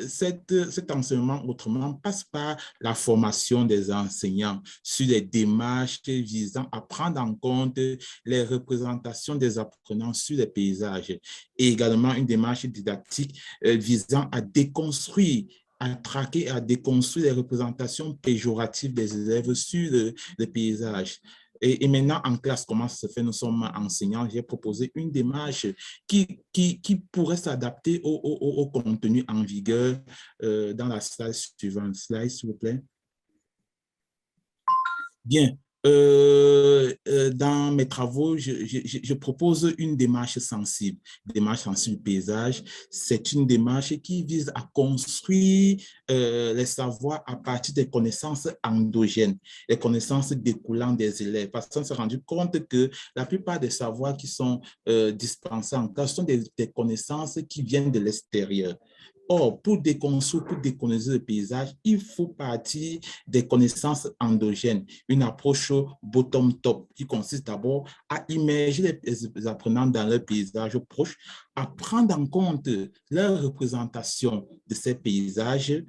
cet enseignement autrement passe par la formation des enseignants sur les démarches visant à prendre en compte les représentations des apprenants sur les paysages et également une démarche didactique visant à déconstruire, à traquer et à déconstruire les représentations péjoratives des élèves sur le paysage. Et maintenant, en classe, comment ça se fait? Nous sommes enseignants. J'ai proposé une démarche qui pourrait s'adapter au contenu en vigueur dans la slide suivante. Slide, s'il vous plaît. Bien. Dans mes travaux, je propose une démarche sensible paysage. C'est une démarche qui vise à construire les savoirs à partir des connaissances endogènes, les connaissances découlant des élèves. Parce qu'on s'est rendu compte que la plupart des savoirs qui sont dispensés en classe sont des connaissances qui viennent de l'extérieur. Or, pour décoloniser le paysage, il faut partir des connaissances endogènes, une approche bottom-top qui consiste d'abord à immerger les apprenants dans leur paysage proche, à prendre en compte leur représentation de ces paysages,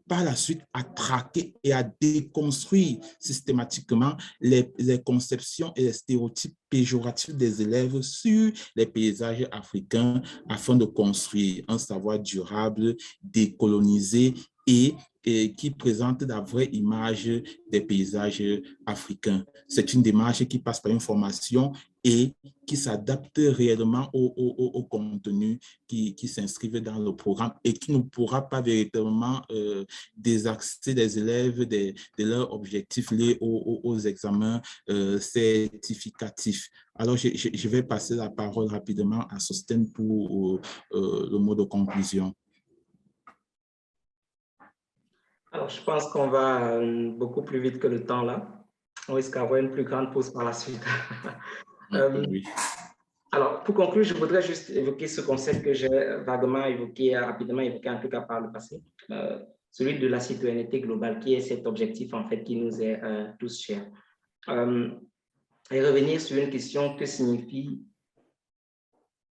par la suite à traquer et à déconstruire systématiquement les conceptions et les stéréotypes péjoratifs des élèves sur les paysages africains afin de construire un savoir durable, décolonisé et qui présente la vraie image des paysages africains. C'est une démarche qui passe par une formation et qui s'adapte réellement au contenu qui s'inscrivent dans le programme et qui ne pourra pas véritablement désaxer les élèves de leurs objectifs liés aux examens certificatifs. Alors, je vais passer la parole rapidement à Sostène pour le mot de conclusion. Alors, je pense qu'on va beaucoup plus vite que le temps là. On risque d'avoir une plus grande pause par la suite. Oui. Alors, pour conclure, je voudrais juste évoquer ce concept que j'ai vaguement évoqué, rapidement évoqué en tout cas par le passé, celui de la citoyenneté globale, qui est cet objectif en fait qui nous est tous cher. Et revenir sur une question: que signifie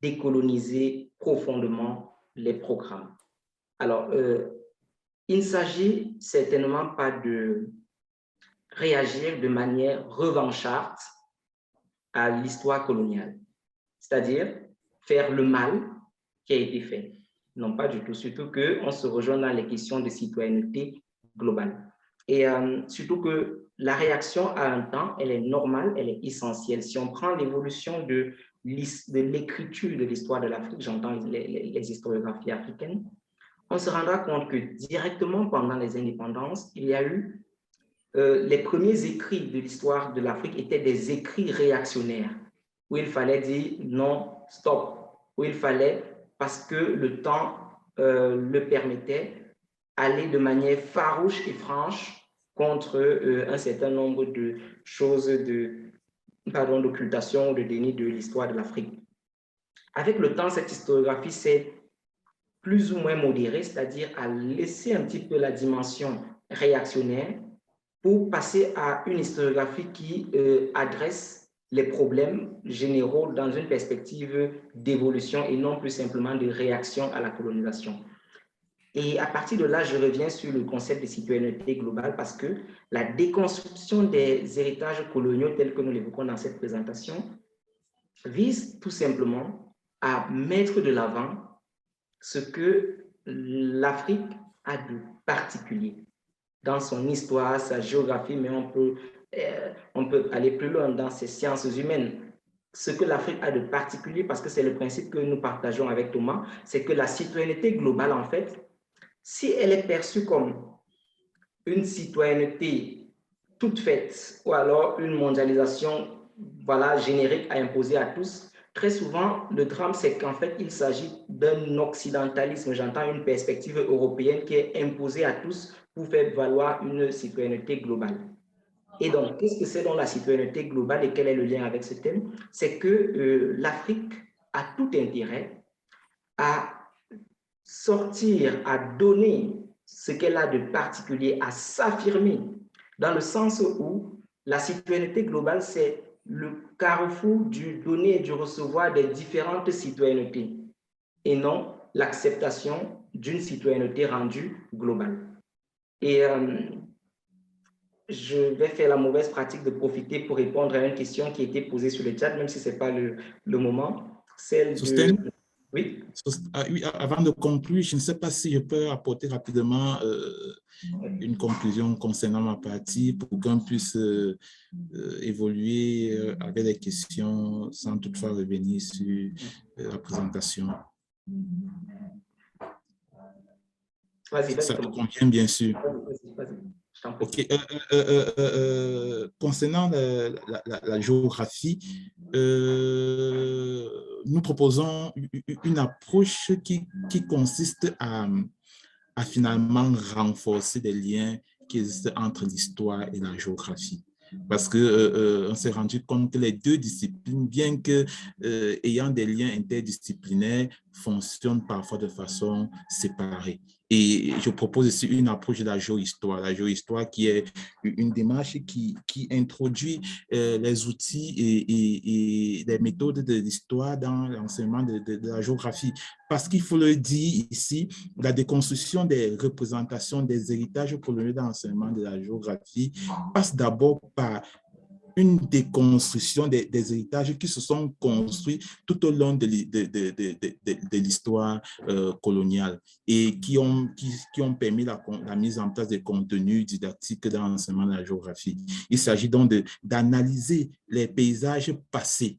décoloniser profondément les programmes? Alors, il ne s'agit certainement pas de réagir de manière revancharde à l'histoire coloniale, c'est-à-dire faire le mal qui a été fait. Non, pas du tout, surtout qu'on se rejoint dans les questions de citoyenneté globale. Et surtout que la réaction à un temps, elle est normale, elle est essentielle. Si on prend l'évolution de l'écriture de l'histoire de l'Afrique, j'entends les historiographies africaines, on se rendra compte que directement pendant les indépendances, il y a eu les premiers écrits de l'histoire de l'Afrique étaient des écrits réactionnaires, où il fallait dire non, stop, où il fallait, parce que le temps le permettait, aller de manière farouche et franche contre un certain nombre de choses d'occultation ou de déni de l'histoire de l'Afrique. Avec le temps, cette historiographie s'est plus ou moins modérée, c'est-à-dire à laisser un petit peu la dimension réactionnaire pour passer à une historiographie qui adresse les problèmes généraux dans une perspective d'évolution et non plus simplement de réaction à la colonisation. Et à partir de là, je reviens sur le concept de citoyenneté globale parce que la déconstruction des héritages coloniaux tels que nous l'évoquons dans cette présentation vise tout simplement à mettre de l'avant ce que l'Afrique a de particulier dans son histoire, sa géographie, mais on peut aller plus loin dans ses sciences humaines. Ce que l'Afrique a de particulier, parce que c'est le principe que nous partageons avec Thomas, c'est que la citoyenneté globale, en fait, si elle est perçue comme une citoyenneté toute faite, ou alors une mondialisation générique à imposer à tous, très souvent, le drame, c'est qu'en fait, il s'agit d'un occidentalisme, j'entends une perspective européenne qui est imposée à tous pour faire valoir une citoyenneté globale. Et donc, qu'est-ce que c'est dans la citoyenneté globale et quel est le lien avec ce thème? C'est que l'Afrique a tout intérêt à sortir, à donner ce qu'elle a de particulier, à s'affirmer, dans le sens où la citoyenneté globale, c'est le carrefour du donner et du recevoir des différentes citoyennetés et non l'acceptation d'une citoyenneté rendue globale. Et je vais faire la mauvaise pratique de profiter pour répondre à une question qui a été posée sur le chat, même si ce n'est pas le moment. Celle de... Oui. Oui, avant de conclure, je ne sais pas si je peux apporter rapidement une conclusion concernant ma partie pour qu'on puisse évoluer avec les questions sans toutefois revenir sur la présentation. Vas-y, ça te convient, bien sûr. Vas-y. Ok. Concernant la géographie, nous proposons une approche qui consiste à finalement renforcer des liens qui existent entre l'histoire et la géographie. Parce qu'on s'est rendu compte que les deux disciplines, bien que ayant des liens interdisciplinaires, fonctionnent parfois de façon séparée. Et je propose ici une approche de la géohistoire. La géohistoire qui est une démarche qui introduit les outils et les méthodes de l'histoire dans l'enseignement de la géographie. Parce qu'il faut le dire ici, la déconstruction des représentations des héritages coloniaux dans l'enseignement de la géographie passe d'abord par une déconstruction des héritages qui se sont construits tout au long de l'histoire coloniale et qui ont permis la mise en place des contenus didactiques dans l'enseignement de la géographie. Il s'agit donc d'analyser les paysages passés,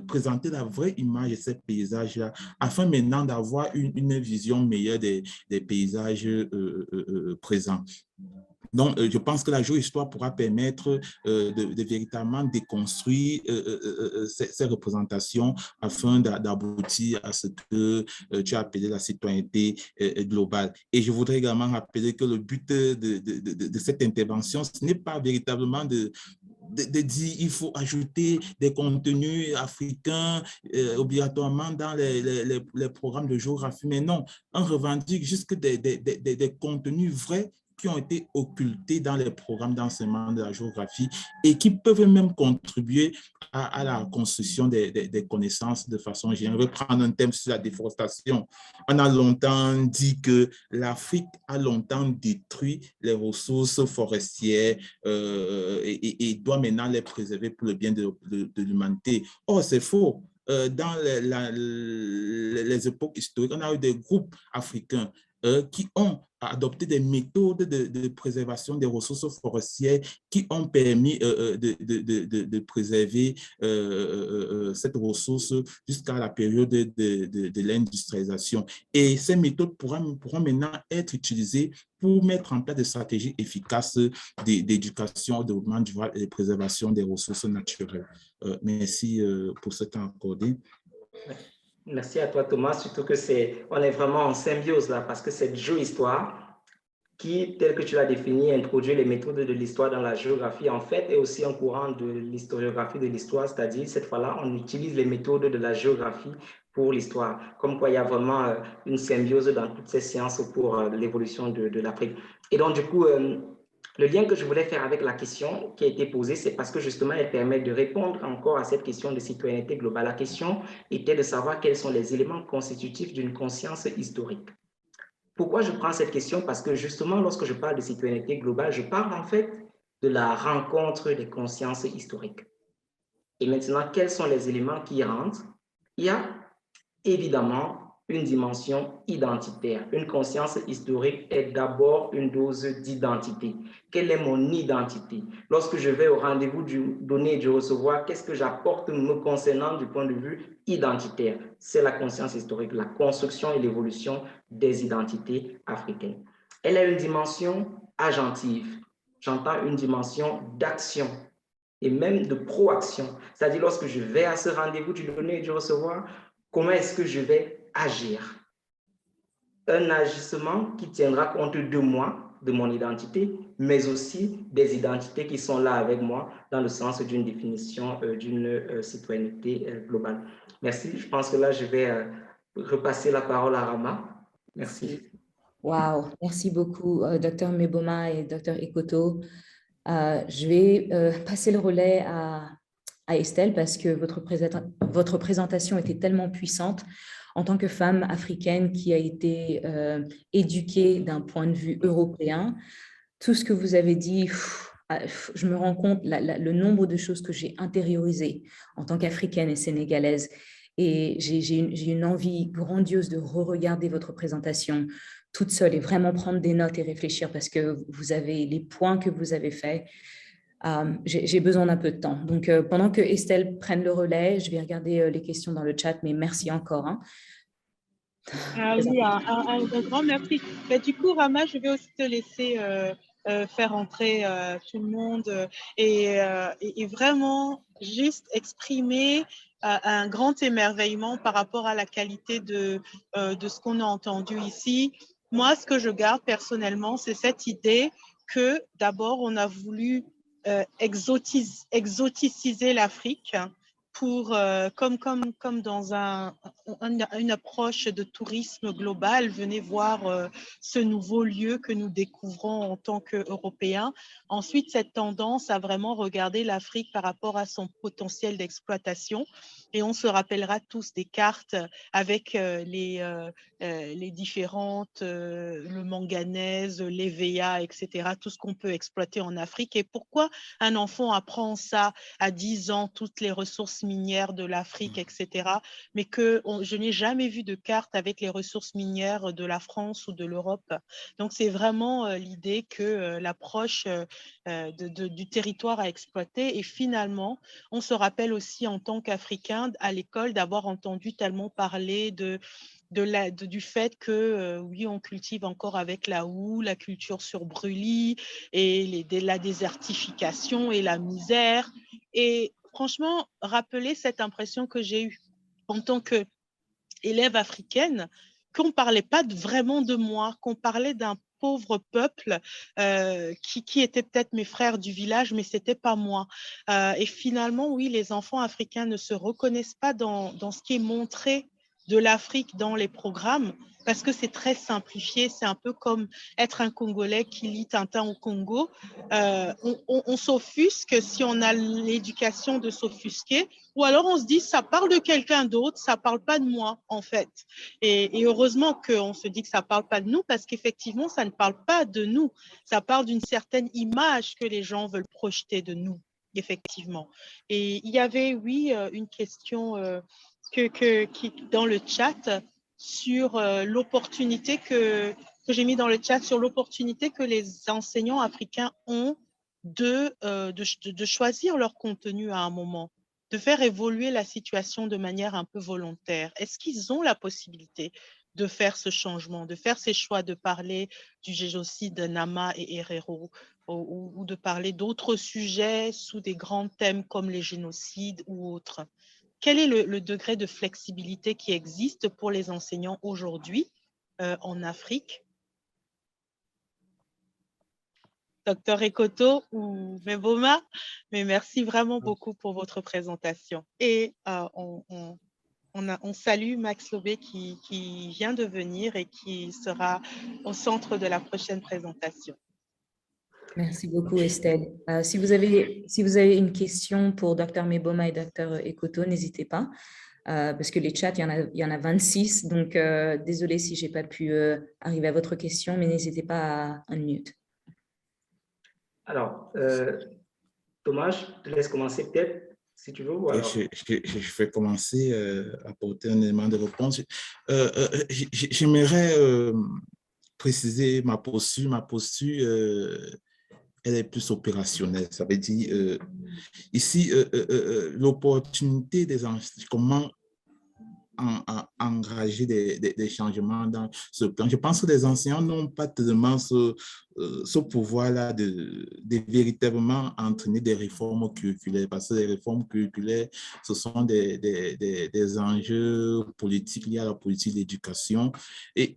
présenter la vraie image de ces paysages-là, afin maintenant d'avoir une vision meilleure des paysages présents. Donc, je pense que la géohistoire pourra permettre de véritablement déconstruire ces représentations afin d'aboutir à ce que tu as appelé la citoyenneté globale. Et je voudrais également rappeler que le but de cette intervention, ce n'est pas véritablement de dire il faut ajouter des contenus africains obligatoirement dans les programmes de géographie, mais non, on revendique juste des contenus vrais qui ont été occultés dans les programmes d'enseignement de la géographie et qui peuvent même contribuer à la construction des connaissances de façon générale. Je vais prendre un thème sur la déforestation. On a longtemps dit que l'Afrique a longtemps détruit les ressources forestières et doit maintenant les préserver pour le bien de l'humanité. Or, c'est faux. Dans les époques historiques, on a eu des groupes africains qui ont adopté des méthodes de préservation des ressources forestières qui ont permis de préserver cette ressource jusqu'à la période de l'industrialisation. Et ces méthodes pourront maintenant être utilisées pour mettre en place des stratégies efficaces d'éducation, de développement durable et de préservation des ressources naturelles. Merci pour ce temps accordé. Merci à toi, Thomas, surtout que on est vraiment en symbiose là, parce que cette géohistoire qui, telle que tu l'as définie, introduit les méthodes de l'histoire dans la géographie, en fait, est aussi un courant de l'historiographie de l'histoire, c'est-à-dire, cette fois-là, on utilise les méthodes de la géographie pour l'histoire, comme quoi il y a vraiment une symbiose dans toutes ces sciences pour l'évolution de l'Afrique. Et donc, du coup, le lien que je voulais faire avec la question qui a été posée, c'est parce que justement, elle permet de répondre encore à cette question de citoyenneté globale. La question était de savoir quels sont les éléments constitutifs d'une conscience historique. Pourquoi je prends cette question? Parce que justement, lorsque je parle de citoyenneté globale, je parle en fait de la rencontre des consciences historiques. Et maintenant, quels sont les éléments qui y rentrent? Il y a évidemment une dimension identitaire. Une conscience historique est d'abord une dose d'identité. Quelle est mon identité? Lorsque je vais au rendez-vous du donner et du recevoir, qu'est-ce que j'apporte me concernant du point de vue identitaire? C'est la conscience historique, la construction et l'évolution des identités africaines. Elle a une dimension agentive. J'entends une dimension d'action et même de proaction. C'est-à-dire lorsque je vais à ce rendez-vous du donner et du recevoir, comment est-ce que je vais agir? Un agissement qui tiendra compte de moi, de mon identité, mais aussi des identités qui sont là avec moi dans le sens d'une définition d'une citoyenneté globale. Merci. Je pense que là, je vais repasser la parole à Rama. Merci. Wow, merci beaucoup, Dr Mboma et Dr Ekoto. Je vais passer le relais à Estelle parce que votre présentation était tellement puissante. En tant que femme africaine qui a été éduquée d'un point de vue européen, tout ce que vous avez dit, je me rends compte le nombre de choses que j'ai intériorisées en tant qu'Africaine et sénégalaise. Et j'ai une envie grandiose de re-regarder votre présentation toute seule et vraiment prendre des notes et réfléchir parce que vous avez les points que vous avez faits. J'ai besoin d'un peu de temps. Donc, pendant que Estelle prenne le relais, je vais regarder les questions dans le chat, mais merci encore. Hein. Oui, un grand merci. Du coup, Rama, je vais aussi te laisser faire entrer tout le monde et vraiment juste exprimer un grand émerveillement par rapport à la qualité de ce qu'on a entendu ici. Moi, ce que je garde personnellement, c'est cette idée que d'abord, on a voulu exoticiser l'Afrique pour, comme dans une approche de tourisme global, venez voir ce nouveau lieu que nous découvrons en tant qu'Européens. Ensuite, cette tendance à vraiment regarder l'Afrique par rapport à son potentiel d'exploitation. Et on se rappellera tous des cartes avec les différentes, le manganèse, l'EVA, etc., tout ce qu'on peut exploiter en Afrique. Et pourquoi un enfant apprend ça à 10 ans, toutes les ressources minières de l'Afrique, etc., mais que je n'ai jamais vu de carte avec les ressources minières de la France ou de l'Europe. Donc, c'est vraiment l'idée que l'approche du territoire à exploiter. Et finalement, on se rappelle aussi en tant qu'Africains à l'école d'avoir entendu tellement parler du fait que, oui, on cultive encore avec la houe, la culture sur brûlis et la désertification et la misère. Et franchement, rappeler cette impression que j'ai eue en tant qu'élève africaine, qu'on ne parlait pas vraiment de moi, qu'on parlait d'un pauvre peuple qui étaient peut-être mes frères du village, mais ce n'était pas moi. Et finalement, oui, les enfants africains ne se reconnaissent pas dans ce qui est montré de l'Afrique dans les programmes, parce que c'est très simplifié. C'est un peu comme être un Congolais qui lit Tintin au Congo. On s'offusque si on a l'éducation de s'offusquer, ou alors on se dit ça parle de quelqu'un d'autre, ça parle pas de moi en fait. Et heureusement qu'on se dit que ça parle pas de nous, parce qu'effectivement ça ne parle pas de nous, ça parle d'une certaine image que les gens veulent projeter de nous, effectivement. Et il y avait, oui, une question qui dans le chat sur l'opportunité que j'ai mis dans le chat sur l'opportunité que les enseignants africains ont de choisir leur contenu à un moment, de faire évoluer la situation de manière un peu volontaire. Est-ce qu'ils ont la possibilité de faire ce changement, de faire ces choix, de parler du génocide de Nama et Herero ou de parler d'autres sujets sous des grands thèmes comme les génocides ou autres? Quel est le degré de flexibilité qui existe pour les enseignants aujourd'hui en Afrique? Docteur Ekoto ou Mboma, mais merci vraiment beaucoup pour votre présentation. Et on salue Max Lobé qui vient de venir et qui sera au centre de la prochaine présentation. Merci beaucoup, Estelle. Si vous avez une question pour Dr Mboma et Dr Ekoto, n'hésitez pas, parce que les chats, il y en a 26, donc désolé si je n'ai pas pu arriver à votre question, mais n'hésitez pas à unmute. Alors, Thomas, je te laisse commencer peut-être, si tu veux. Alors... Je vais commencer à apporter un élément de réponse. J'aimerais préciser ma posture. Ma posture, elle est plus opérationnelle. Ça veut dire, ici, l'opportunité des enseignants, comment engager des changements dans ce plan. Je pense que les enseignants n'ont pas tellement ce pouvoir-là de véritablement entraîner des réformes curriculaires, parce que les réformes curriculaires, ce sont des enjeux politiques liés à la politique d'éducation. Et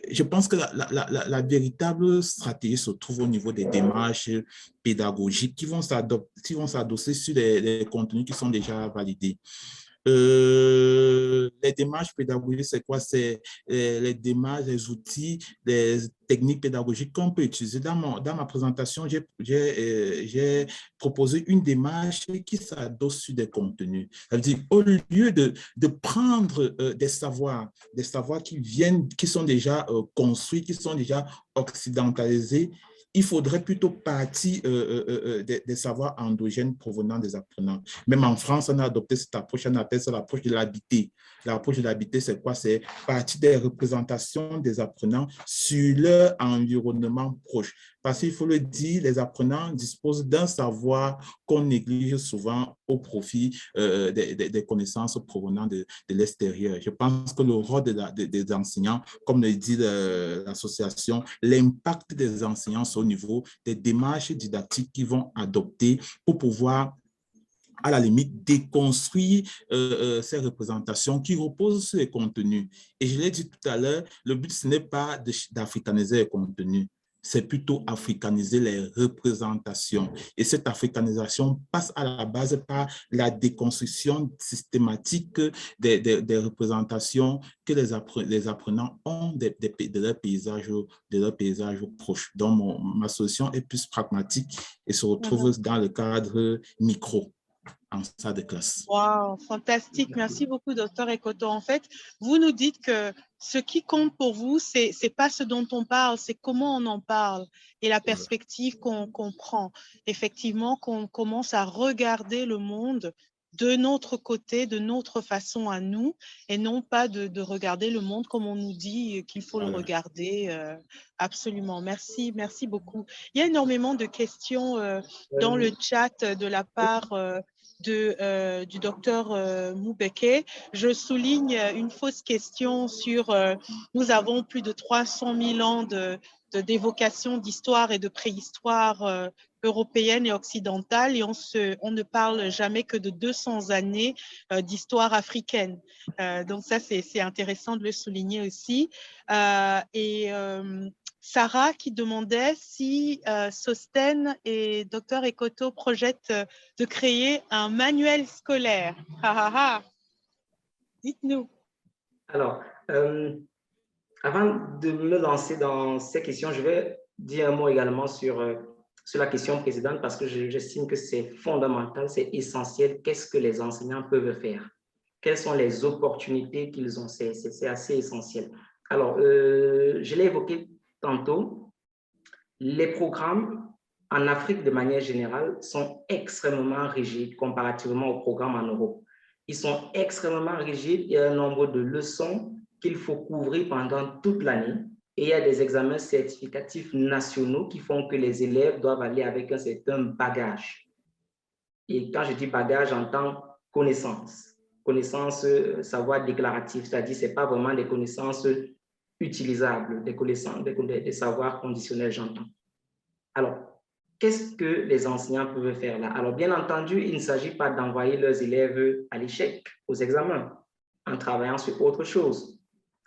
je pense que la véritable stratégie se trouve au niveau des démarches pédagogiques qui vont s'adosser sur des contenus qui sont déjà validés. Les démarches pédagogiques, c'est quoi? C'est les démarches, les outils, les techniques pédagogiques qu'on peut utiliser. Dans ma présentation, j'ai proposé une démarche qui s'adosse sur des contenus. Ça veut dire, au lieu de prendre des savoirs qui sont déjà construits, qui sont déjà occidentalisés, il faudrait plutôt partir des savoirs endogènes provenant des apprenants. Même en France, on a adopté cette approche, on appelle ça l'approche de l'habité. L'approche de l'habité, c'est quoi? C'est partir des représentations des apprenants sur leur environnement proche. Parce qu'il faut le dire, les apprenants disposent d'un savoir qu'on néglige souvent au profit des connaissances provenant de l'extérieur. Je pense que le rôle des enseignants, comme le dit l'association, l'impact des enseignants au niveau des démarches didactiques qu'ils vont adopter pour pouvoir, à la limite, déconstruire ces représentations qui reposent sur les contenus. Et je l'ai dit tout à l'heure, le but, ce n'est pas d'africaniser les contenus, c'est plutôt africaniser les représentations. Et cette africanisation passe à la base par la déconstruction systématique des représentations que les apprenants ont de leur paysage proche. Donc, ma solution est plus pragmatique et se retrouve dans le cadre micro, en salle de classe. Wow, fantastique. Merci beaucoup, Dr. Ekoto. En fait, vous nous dites que ce qui compte pour vous, c'est pas ce dont on parle, c'est comment on en parle et la perspective qu'on prend. Effectivement, qu'on commence à regarder le monde de notre côté, de notre façon à nous, et non pas de regarder le monde comme on nous dit qu'il faut le regarder. Absolument. Merci, merci beaucoup. Il y a énormément de questions dans le chat de la part du docteur Moubeke. Je souligne une fausse question sur nous avons plus de 300 000 ans d'évocation d'histoire et de préhistoire européenne et occidentale, et on ne parle jamais que de 200 années d'histoire africaine. Donc ça, c'est intéressant de le souligner aussi. Sarah qui demandait si Sosten et Dr. Ekoto projettent de créer un manuel scolaire. Dites-nous. Alors, avant de me lancer dans ces questions, je vais dire un mot également sur la question précédente, parce que j'estime que c'est fondamental, c'est essentiel. Qu'est-ce que les enseignants peuvent faire? Quelles sont les opportunités qu'ils ont? C'est assez essentiel. Alors, je l'ai évoqué tantôt, les programmes en Afrique de manière générale sont extrêmement rigides comparativement aux programmes en Europe. Ils sont extrêmement rigides, il y a un nombre de leçons qu'il faut couvrir pendant toute l'année, et il y a des examens certificatifs nationaux qui font que les élèves doivent aller avec un certain bagage. Et quand je dis bagage, j'entends connaissance, savoir déclaratif, c'est-à-dire ce n'est pas vraiment des connaissances utilisables, des savoirs conditionnels, j'entends. Alors, qu'est-ce que les enseignants peuvent faire là? Alors, bien entendu, il ne s'agit pas d'envoyer leurs élèves à l'échec, aux examens, en travaillant sur autre chose.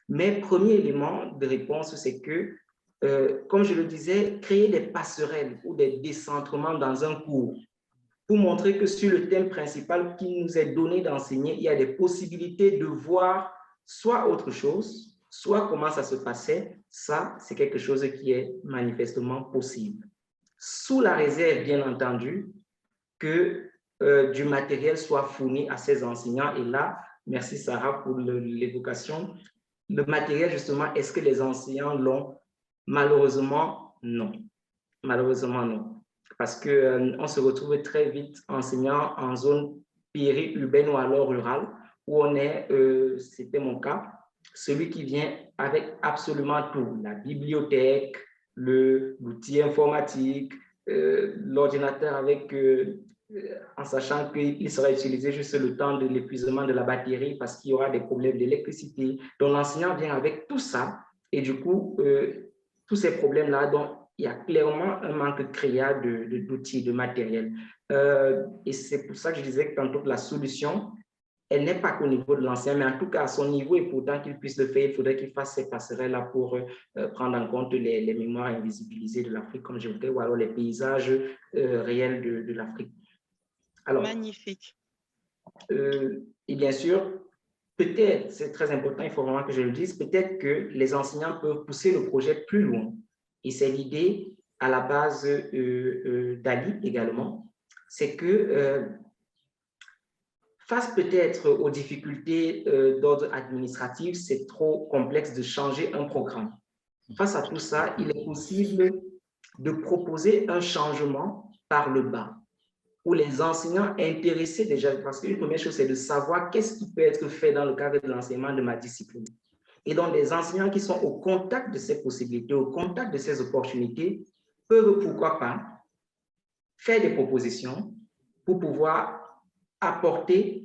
Mais premier élément de réponse, c'est que, comme je le disais, créer des passerelles ou des décentrements dans un cours pour montrer que sur le thème principal qui nous est donné d'enseigner, il y a des possibilités de voir soit autre chose, soit comment ça se passait. Ça, c'est quelque chose qui est manifestement possible. Sous la réserve, bien entendu, que du matériel soit fourni à ces enseignants. Et là, merci Sarah pour l'évocation. Le matériel, justement, est-ce que les enseignants l'ont? Malheureusement, non. Malheureusement, non. Parce qu'on se retrouve très vite enseignant en zone périurbaine ou alors rurale, où on est, c'était mon cas, celui qui vient avec absolument tout, la bibliothèque, l'outil informatique, l'ordinateur avec, en sachant qu'il sera utilisé juste le temps de l'épuisement de la batterie parce qu'il y aura des problèmes d'électricité. Donc, l'enseignant vient avec tout ça et du coup, tous ces problèmes-là, donc, il y a clairement un manque criard d'outils, de matériel. Et c'est pour ça que je disais que tantôt que la solution, elle n'est pas qu'au niveau de l'enseignant, mais en tout cas à son niveau, et pourtant qu'il puisse le faire, il faudrait qu'il fasse ces passerelles-là pour prendre en compte les mémoires invisibilisées de l'Afrique, comme je voudrais, ou alors les paysages réels de l'Afrique. Alors, magnifique. Et bien sûr, peut-être, c'est très important, il faut vraiment que je le dise, peut-être que les enseignants peuvent pousser le projet plus loin. Et c'est l'idée à la base d'Ali également, c'est que face peut-être aux difficultés d'ordre administratif, c'est trop complexe de changer un programme. Face à tout ça, il est possible de proposer un changement par le bas, où les enseignants intéressés déjà, parce qu'une première chose, c'est de savoir qu'est-ce qui peut être fait dans le cadre de l'enseignement de ma discipline. Et donc, les enseignants qui sont au contact de ces possibilités, au contact de ces opportunités, peuvent, pourquoi pas, faire des propositions pour pouvoir apporter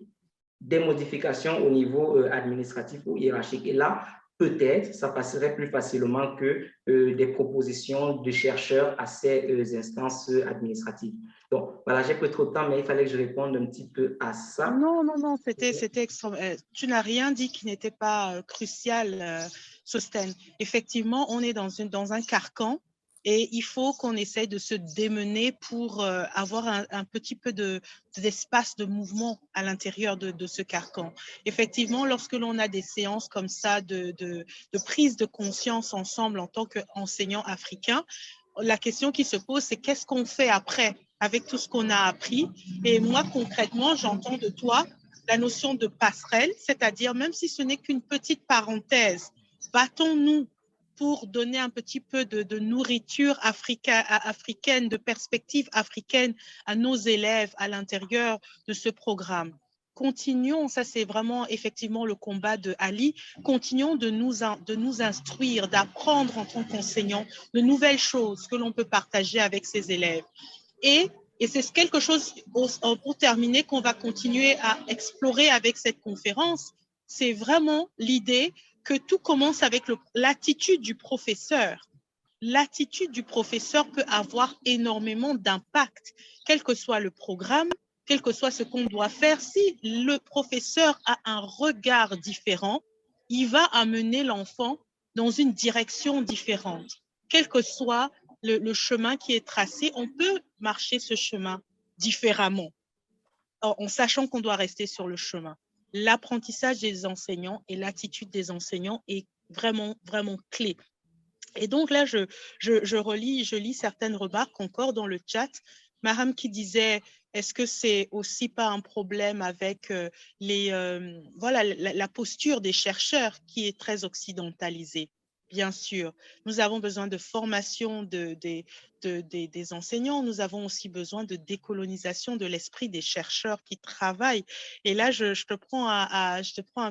des modifications au niveau administratif ou hiérarchique. Et là, peut-être, ça passerait plus facilement que des propositions de chercheurs à ces instances administratives. Donc, voilà, j'ai pris trop de temps, mais il fallait que je réponde un petit peu à ça. Non, c'était extrêmement. Tu n'as rien dit qui n'était pas crucial, Sostène. Effectivement, on est dans un carcan et il faut qu'on essaye de se démener pour avoir un petit peu d'espace de mouvement à l'intérieur de ce carcan. Effectivement, lorsque l'on a des séances comme ça de prise de conscience ensemble en tant qu'enseignants africains, la question qui se pose, c'est qu'est-ce qu'on fait après avec tout ce qu'on a appris? Et moi, concrètement, j'entends de toi la notion de passerelle, c'est-à-dire même si ce n'est qu'une petite parenthèse, battons-nous pour donner un petit peu de nourriture africaine, de perspective africaine à nos élèves à l'intérieur de ce programme. Continuons, ça c'est vraiment effectivement le combat de Ali, continuons de nous instruire, d'apprendre en tant qu'enseignants de nouvelles choses que l'on peut partager avec ses élèves. Et c'est quelque chose, pour terminer, qu'on va continuer à explorer avec cette conférence, c'est vraiment l'idée que tout commence avec l'attitude du professeur. L'attitude du professeur peut avoir énormément d'impact, quel que soit le programme, quel que soit ce qu'on doit faire. Si le professeur a un regard différent, il va amener l'enfant dans une direction différente. Quel que soit le chemin qui est tracé, on peut marcher ce chemin différemment, en sachant qu'on doit rester sur le chemin. L'apprentissage des enseignants et l'attitude des enseignants est vraiment, vraiment clé. Et donc là, je lis certaines remarques encore dans le chat. Maham qui disait, est-ce que c'est aussi pas un problème avec la posture des chercheurs qui est très occidentalisée? Bien sûr, nous avons besoin de formation des enseignants. Nous avons aussi besoin de décolonisation de l'esprit des chercheurs qui travaillent. Et là, je te prends un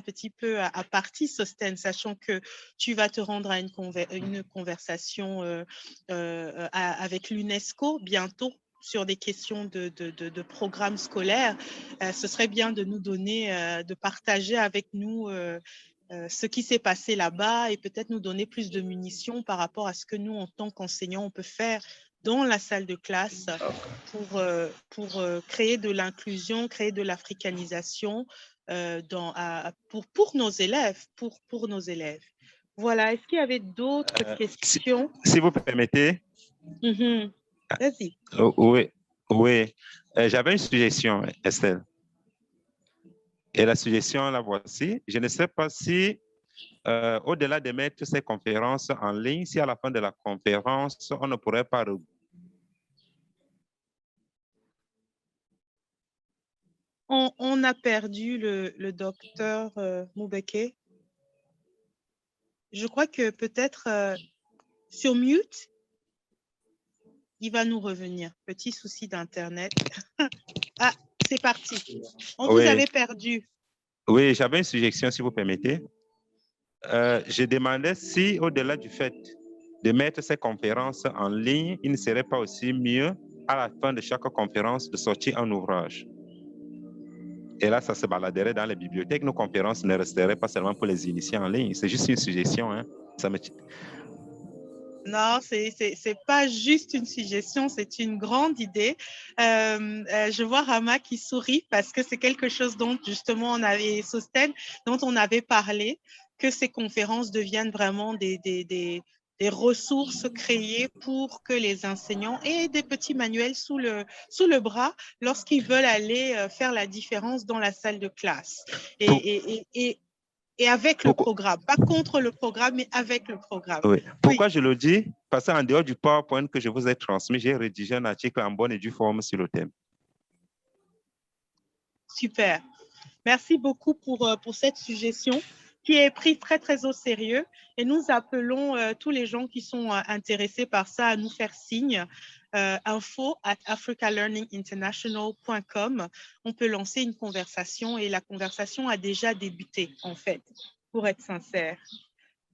petit peu à partie, Sostène, sachant que tu vas te rendre à une conversation avec l'UNESCO bientôt sur des questions de programmes scolaires. Ce serait bien de nous donner, de partager avec nous ce qui s'est passé là-bas et peut-être nous donner plus de munitions par rapport à ce que nous, en tant qu'enseignants, on peut faire dans la salle de classe pour créer de l'inclusion, créer de l'africanisation pour nos élèves, pour nos élèves. Voilà, est-ce qu'il y avait d'autres questions? Si vous permettez. Vas-y. Oui. J'avais une suggestion, Estelle. Et la suggestion, la voici. Je ne sais pas si, au-delà de mettre ces conférences en ligne, si à la fin de la conférence, on ne pourrait pas... On a perdu le docteur Moubeke. Je crois que peut-être sur mute, il va nous revenir. Petit souci d'Internet. Ah, c'est parti. On vous avait perdu. Oui, j'avais une suggestion, si vous permettez. Je demandais si, au-delà du fait de mettre ces conférences en ligne, il ne serait pas aussi mieux, à la fin de chaque conférence, de sortir un ouvrage. Et là, ça se baladerait dans les bibliothèques. Nos conférences ne resteraient pas seulement pour les initiés en ligne. C'est juste une suggestion. Hein. Non, c'est pas juste une suggestion, c'est une grande idée. Je vois Rama qui sourit parce que c'est quelque chose dont justement on avait, Sostène, dont on avait parlé, que ces conférences deviennent vraiment des ressources créées pour que les enseignants aient des petits manuels sous le bras lorsqu'ils veulent aller faire la différence dans la salle de classe. Et avec le programme, pas contre le programme, mais avec le programme. Oui. Pourquoi je le dis? Parce qu'en dehors du PowerPoint que je vous ai transmis, j'ai rédigé un article en bonne et due forme sur le thème. Super. Merci beaucoup pour cette suggestion qui est prise très, très au sérieux. Et nous appelons tous les gens qui sont intéressés par ça à nous faire signe. info@africalearninginternational.com. On peut lancer une conversation et la conversation a déjà débuté, en fait, pour être sincère.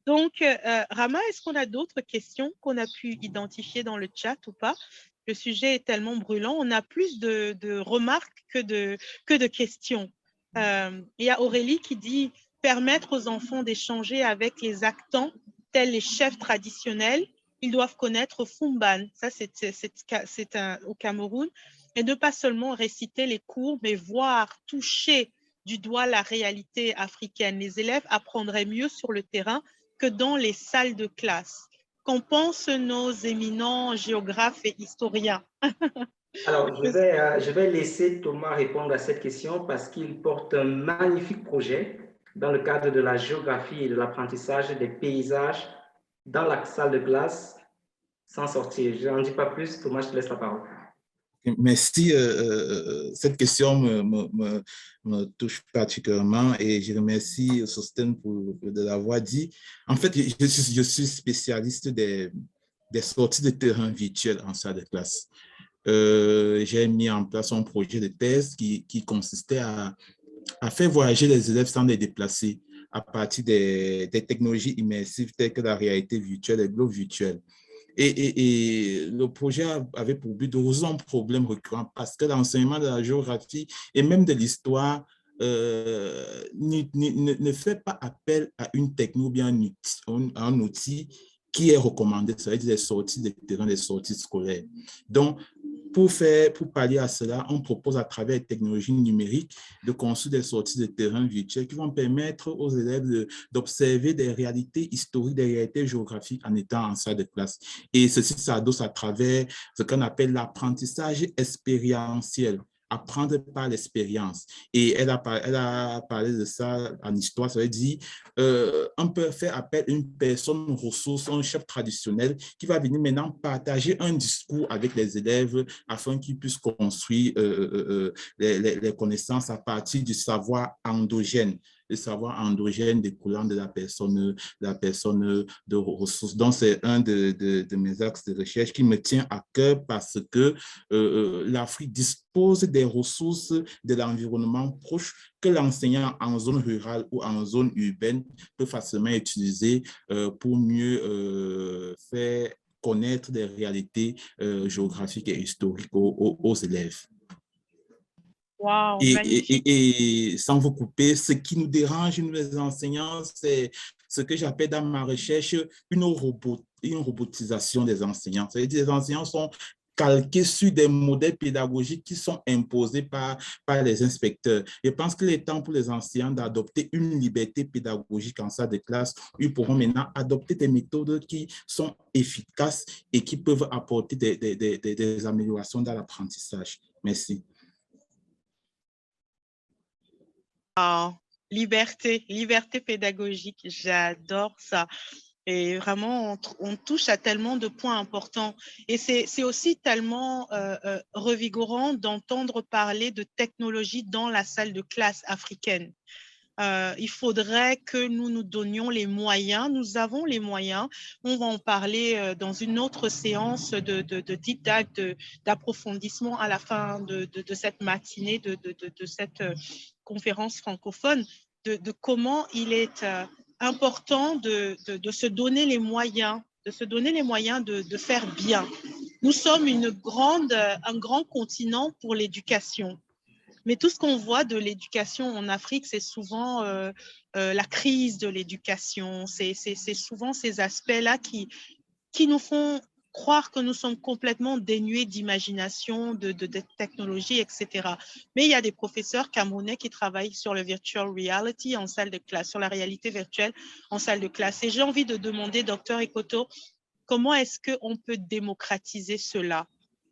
Donc, Rama, est-ce qu'on a d'autres questions qu'on a pu identifier dans le chat ou pas? Le sujet est tellement brûlant. On a plus de remarques que de questions. Il y a Aurélie qui dit « Permettre aux enfants d'échanger avec les actants, tels les chefs traditionnels. Ils doivent connaître Fumban. » Ça, c'est au Cameroun. Et ne pas seulement réciter les cours, mais voir, toucher du doigt la réalité africaine. Les élèves apprendraient mieux sur le terrain que dans les salles de classe. Qu'en pensent nos éminents géographes et historiens? Alors, je vais laisser Thomas répondre à cette question parce qu'il porte un magnifique projet dans le cadre de la géographie et de l'apprentissage des paysages dans la salle de classe sans sortir. Je n'en dis pas plus. Thomas, je te laisse la parole. Merci. Cette question me touche particulièrement et je remercie Sosten de l'avoir dit. En fait, je suis spécialiste des sorties de terrain virtuelles en salle de classe. J'ai mis en place un projet de thèse qui consistait à faire voyager les élèves sans les déplacer à partir des technologies immersives telles que la réalité virtuelle et le globe virtuel. Et le projet avait pour but de résoudre un problème récurrent parce que l'enseignement de la géographie et même de l'histoire ne fait pas appel à une techno ou bien un outil qui est recommandé, ça veut dire les sorties de terrain, les sorties scolaires. Donc, pour pallier à cela, on propose à travers les technologies numériques de construire des sorties de terrain virtuelles qui vont permettre aux élèves d'observer des réalités historiques, des réalités géographiques en étant en salle de classe. Et ceci s'adosse à travers ce qu'on appelle l'apprentissage expérientiel. Apprendre par l'expérience. Et elle a parlé de ça en histoire, ça veut dire on peut faire appel à une personne ressource, un chef traditionnel qui va venir maintenant partager un discours avec les élèves afin qu'ils puissent construire les connaissances à partir du savoir endogène, le savoir endogène découlant de la personne de ressources. Donc, c'est un de mes axes de recherche qui me tient à cœur parce que l'Afrique dispose des ressources de l'environnement proche que l'enseignant en zone rurale ou en zone urbaine peut facilement utiliser pour mieux faire connaître des réalités géographiques et historiques aux élèves. Wow, et sans vous couper, ce qui nous dérange, nous les enseignants, c'est ce que j'appelle dans ma recherche une robotisation des enseignants. C'est-à-dire que les enseignants sont calqués sur des modèles pédagogiques qui sont imposés par les inspecteurs. Je pense qu'il est temps pour les enseignants d'adopter une liberté pédagogique en salle de classe. Ils pourront maintenant adopter des méthodes qui sont efficaces et qui peuvent apporter des améliorations dans l'apprentissage. Merci. Oh, liberté pédagogique, j'adore ça. Et vraiment, on touche à tellement de points importants. Et c'est aussi tellement revigorant d'entendre parler de technologie dans la salle de classe africaine. Il faudrait que nous nous donnions les moyens. Nous avons les moyens. On va en parler dans une autre séance de deep dive, d'approfondissement à la fin de cette matinée, de cette conférence francophone, de comment il est important de se donner les moyens, de faire bien. Nous sommes un grand continent pour l'éducation. Mais tout ce qu'on voit de l'éducation en Afrique, c'est souvent la crise de l'éducation. C'est souvent ces aspects-là qui nous font croire que nous sommes complètement dénués d'imagination, de technologie, etc. Mais il y a des professeurs camerounais qui travaillent sur le virtual reality en salle de classe, sur la réalité virtuelle en salle de classe. Et j'ai envie de demander, Dr Ekoto, comment est-ce qu'on peut démocratiser cela?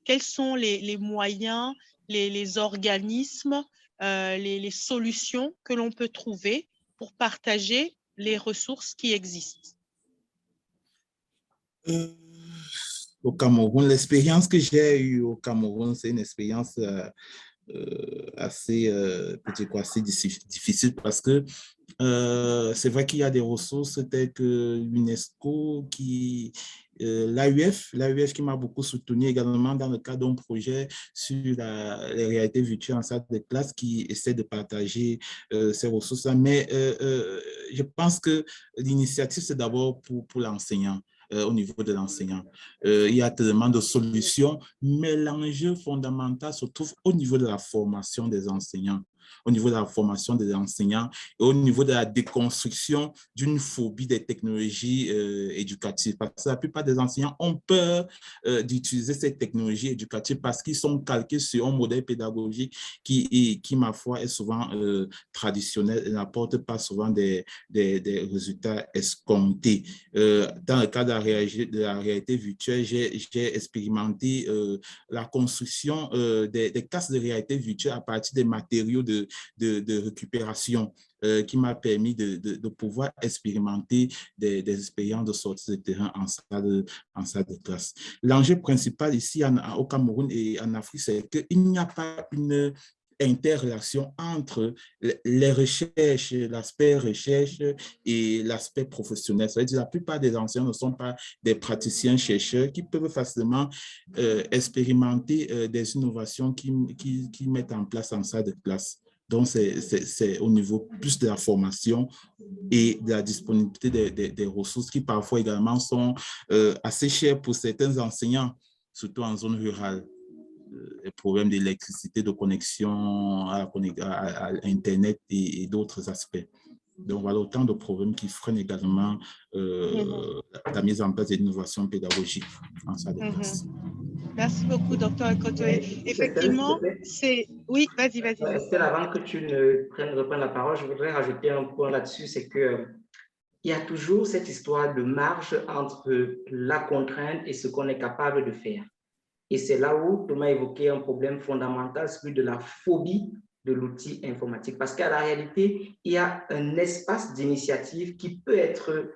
Quels sont les moyens, les organismes, les solutions que l'on peut trouver pour partager les ressources qui existent? Au Cameroun, l'expérience que j'ai eue au Cameroun, c'est une expérience assez, assez difficile parce que c'est vrai qu'il y a des ressources telles que l'UNESCO, l'AUF qui m'a beaucoup soutenu également dans le cadre d'un projet sur les réalités virtuelles en salle de classe qui essaie de partager ces ressources-là. Mais je pense que l'initiative, c'est d'abord pour l'enseignant. Au niveau de l'enseignant. Il y a tellement de solutions, mais l'enjeu fondamental se trouve au niveau de la formation des enseignants, au niveau de la formation des enseignants et au niveau de la déconstruction d'une phobie des technologies éducatives. Parce que la plupart des enseignants ont peur d'utiliser ces technologies éducatives parce qu'ils sont calqués sur un modèle pédagogique qui ma foi, est souvent traditionnel et n'apporte pas souvent des résultats escomptés. Dans le cas de la réalité virtuelle, j'ai expérimenté la construction des casques de réalité virtuelle à partir des matériaux de récupération qui m'a permis de pouvoir expérimenter des expériences de sortie de terrain en salle de classe. L'enjeu principal ici au Cameroun et en Afrique, c'est qu'il n'y a pas une interrelation entre les recherches, l'aspect recherche et l'aspect professionnel. Ça veut dire que la plupart des enseignants ne sont pas des praticiens chercheurs qui peuvent facilement expérimenter des innovations qui mettent en place en salle de classe. Donc, c'est au niveau plus de la formation et de la disponibilité des ressources qui parfois également sont assez chères pour certains enseignants, surtout en zone rurale. Les problèmes d'électricité, de connexion à Internet et d'autres aspects. Donc, voilà autant de problèmes qui freinent également la mise en place d'innovations pédagogiques en salle de classe. Merci beaucoup, Dr. Ekotoye. Effectivement, c'est... Oui, vas-y. Estelle, avant que tu ne reprennes la parole, je voudrais rajouter un point là-dessus, c'est que il y a toujours cette histoire de marge entre la contrainte et ce qu'on est capable de faire. Et c'est là où Thomas a évoqué un problème fondamental, celui de la phobie de l'outil informatique. Parce qu'à la réalité, il y a un espace d'initiative qui peut être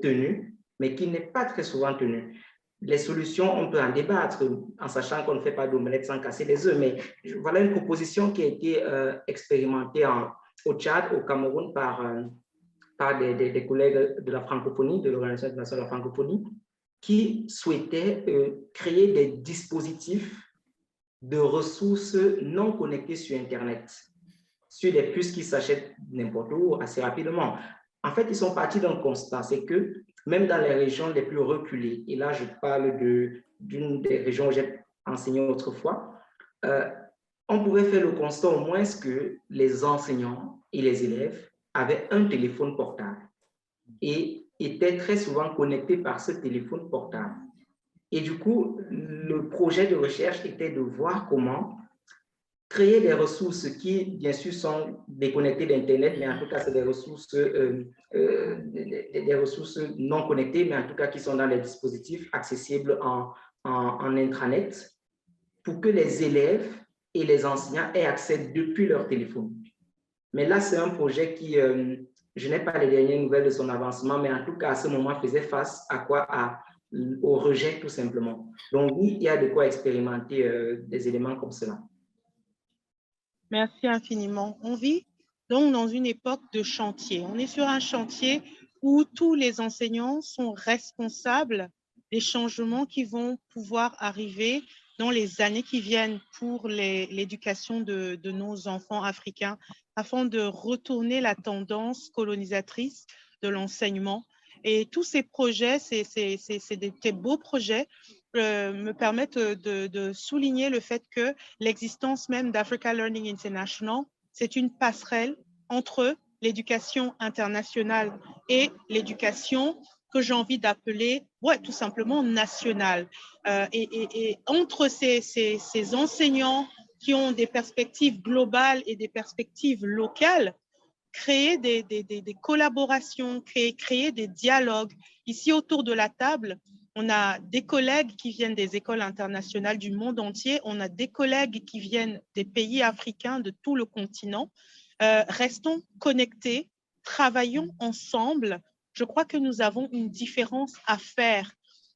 tenu, mais qui n'est pas très souvent tenu. Les solutions, on peut en débattre, en sachant qu'on ne fait pas d'omelette sans casser les œufs, mais voilà une proposition qui a été expérimentée au Tchad, au Cameroun, par des collègues de la francophonie, de l'Organisation internationale de la francophonie, qui souhaitaient créer des dispositifs de ressources non connectées sur Internet, sur des puces qui s'achètent n'importe où assez rapidement. En fait, ils sont partis d'un constat, c'est que même dans les régions les plus reculées, et là je parle d'une des régions où j'ai enseigné autrefois, on pouvait faire le constat au moins que les enseignants et les élèves avaient un téléphone portable et étaient très souvent connectés par ce téléphone portable. Et du coup, le projet de recherche était de voir comment créer des ressources qui, bien sûr, sont déconnectées d'Internet, mais en tout cas, c'est des ressources non connectées, mais en tout cas qui sont dans les dispositifs accessibles en intranet, pour que les élèves et les enseignants aient accès depuis leur téléphone. Mais là, c'est un projet qui, je n'ai pas les dernières nouvelles de son avancement, mais en tout cas, à ce moment, faisait face à quoi? Au rejet, tout simplement. Donc, oui, il y a de quoi expérimenter des éléments comme cela. Merci infiniment. On vit donc dans une époque de chantier. On est sur un chantier où tous les enseignants sont responsables des changements qui vont pouvoir arriver dans les années qui viennent pour l'éducation de nos enfants africains, afin de retourner la tendance colonisatrice de l'enseignement. Et tous ces projets, c'est des beaux projets, me permettent de souligner le fait que l'existence même d'Africa Learning International, c'est une passerelle entre l'éducation internationale et l'éducation que j'ai envie d'appeler, tout simplement nationale. Et entre ces enseignants qui ont des perspectives globales et des perspectives locales, créer des collaborations, créer des dialogues. Ici, autour de la table, on a des collègues qui viennent des écoles internationales du monde entier, on a des collègues qui viennent des pays africains, de tout le continent. Restons connectés, travaillons ensemble. Je crois que nous avons une différence à faire.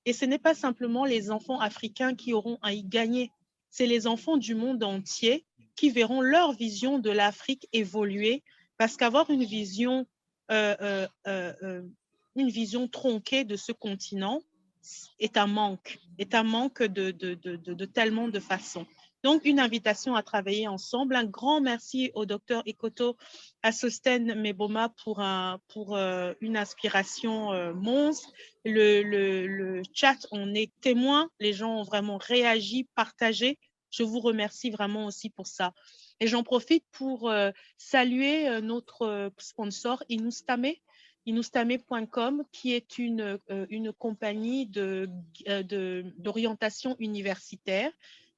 Et ce n'est pas simplement les enfants africains qui auront à y gagner, c'est les enfants du monde entier qui verront leur vision de l'Afrique évoluer, parce qu'avoir une vision tronquée de ce continent est un manque de tellement de façons. Donc, une invitation à travailler ensemble. Un grand merci au docteur Ekoto Assosten Meboma pour une inspiration monstre. Le chat, on est témoins. Les gens ont vraiment réagi, partagé. Je vous remercie vraiment aussi pour ça. Et j'en profite pour saluer notre sponsor, Inustame, inustame.com, qui est une compagnie d'orientation universitaire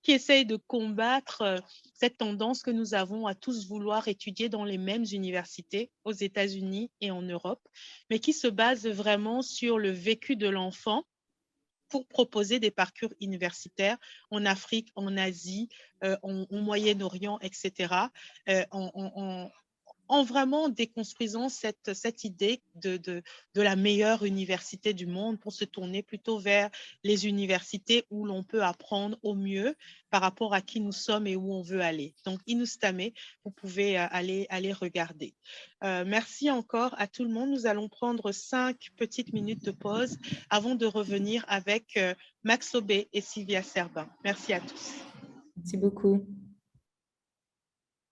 qui essaye de combattre cette tendance que nous avons à tous vouloir étudier dans les mêmes universités aux États-Unis et en Europe, mais qui se base vraiment sur le vécu de l'enfant pour proposer des parcours universitaires en Afrique, en Asie, au Moyen-Orient, etc., en vraiment déconstruisant cette idée de la meilleure université du monde pour se tourner plutôt vers les universités où l'on peut apprendre au mieux par rapport à qui nous sommes et où on veut aller. Donc, Inustame, vous pouvez aller regarder. Merci encore à tout le monde. Nous allons prendre 5 petites minutes de pause avant de revenir avec Max Aubé et Sylvia Serbin. Merci à tous. Merci beaucoup.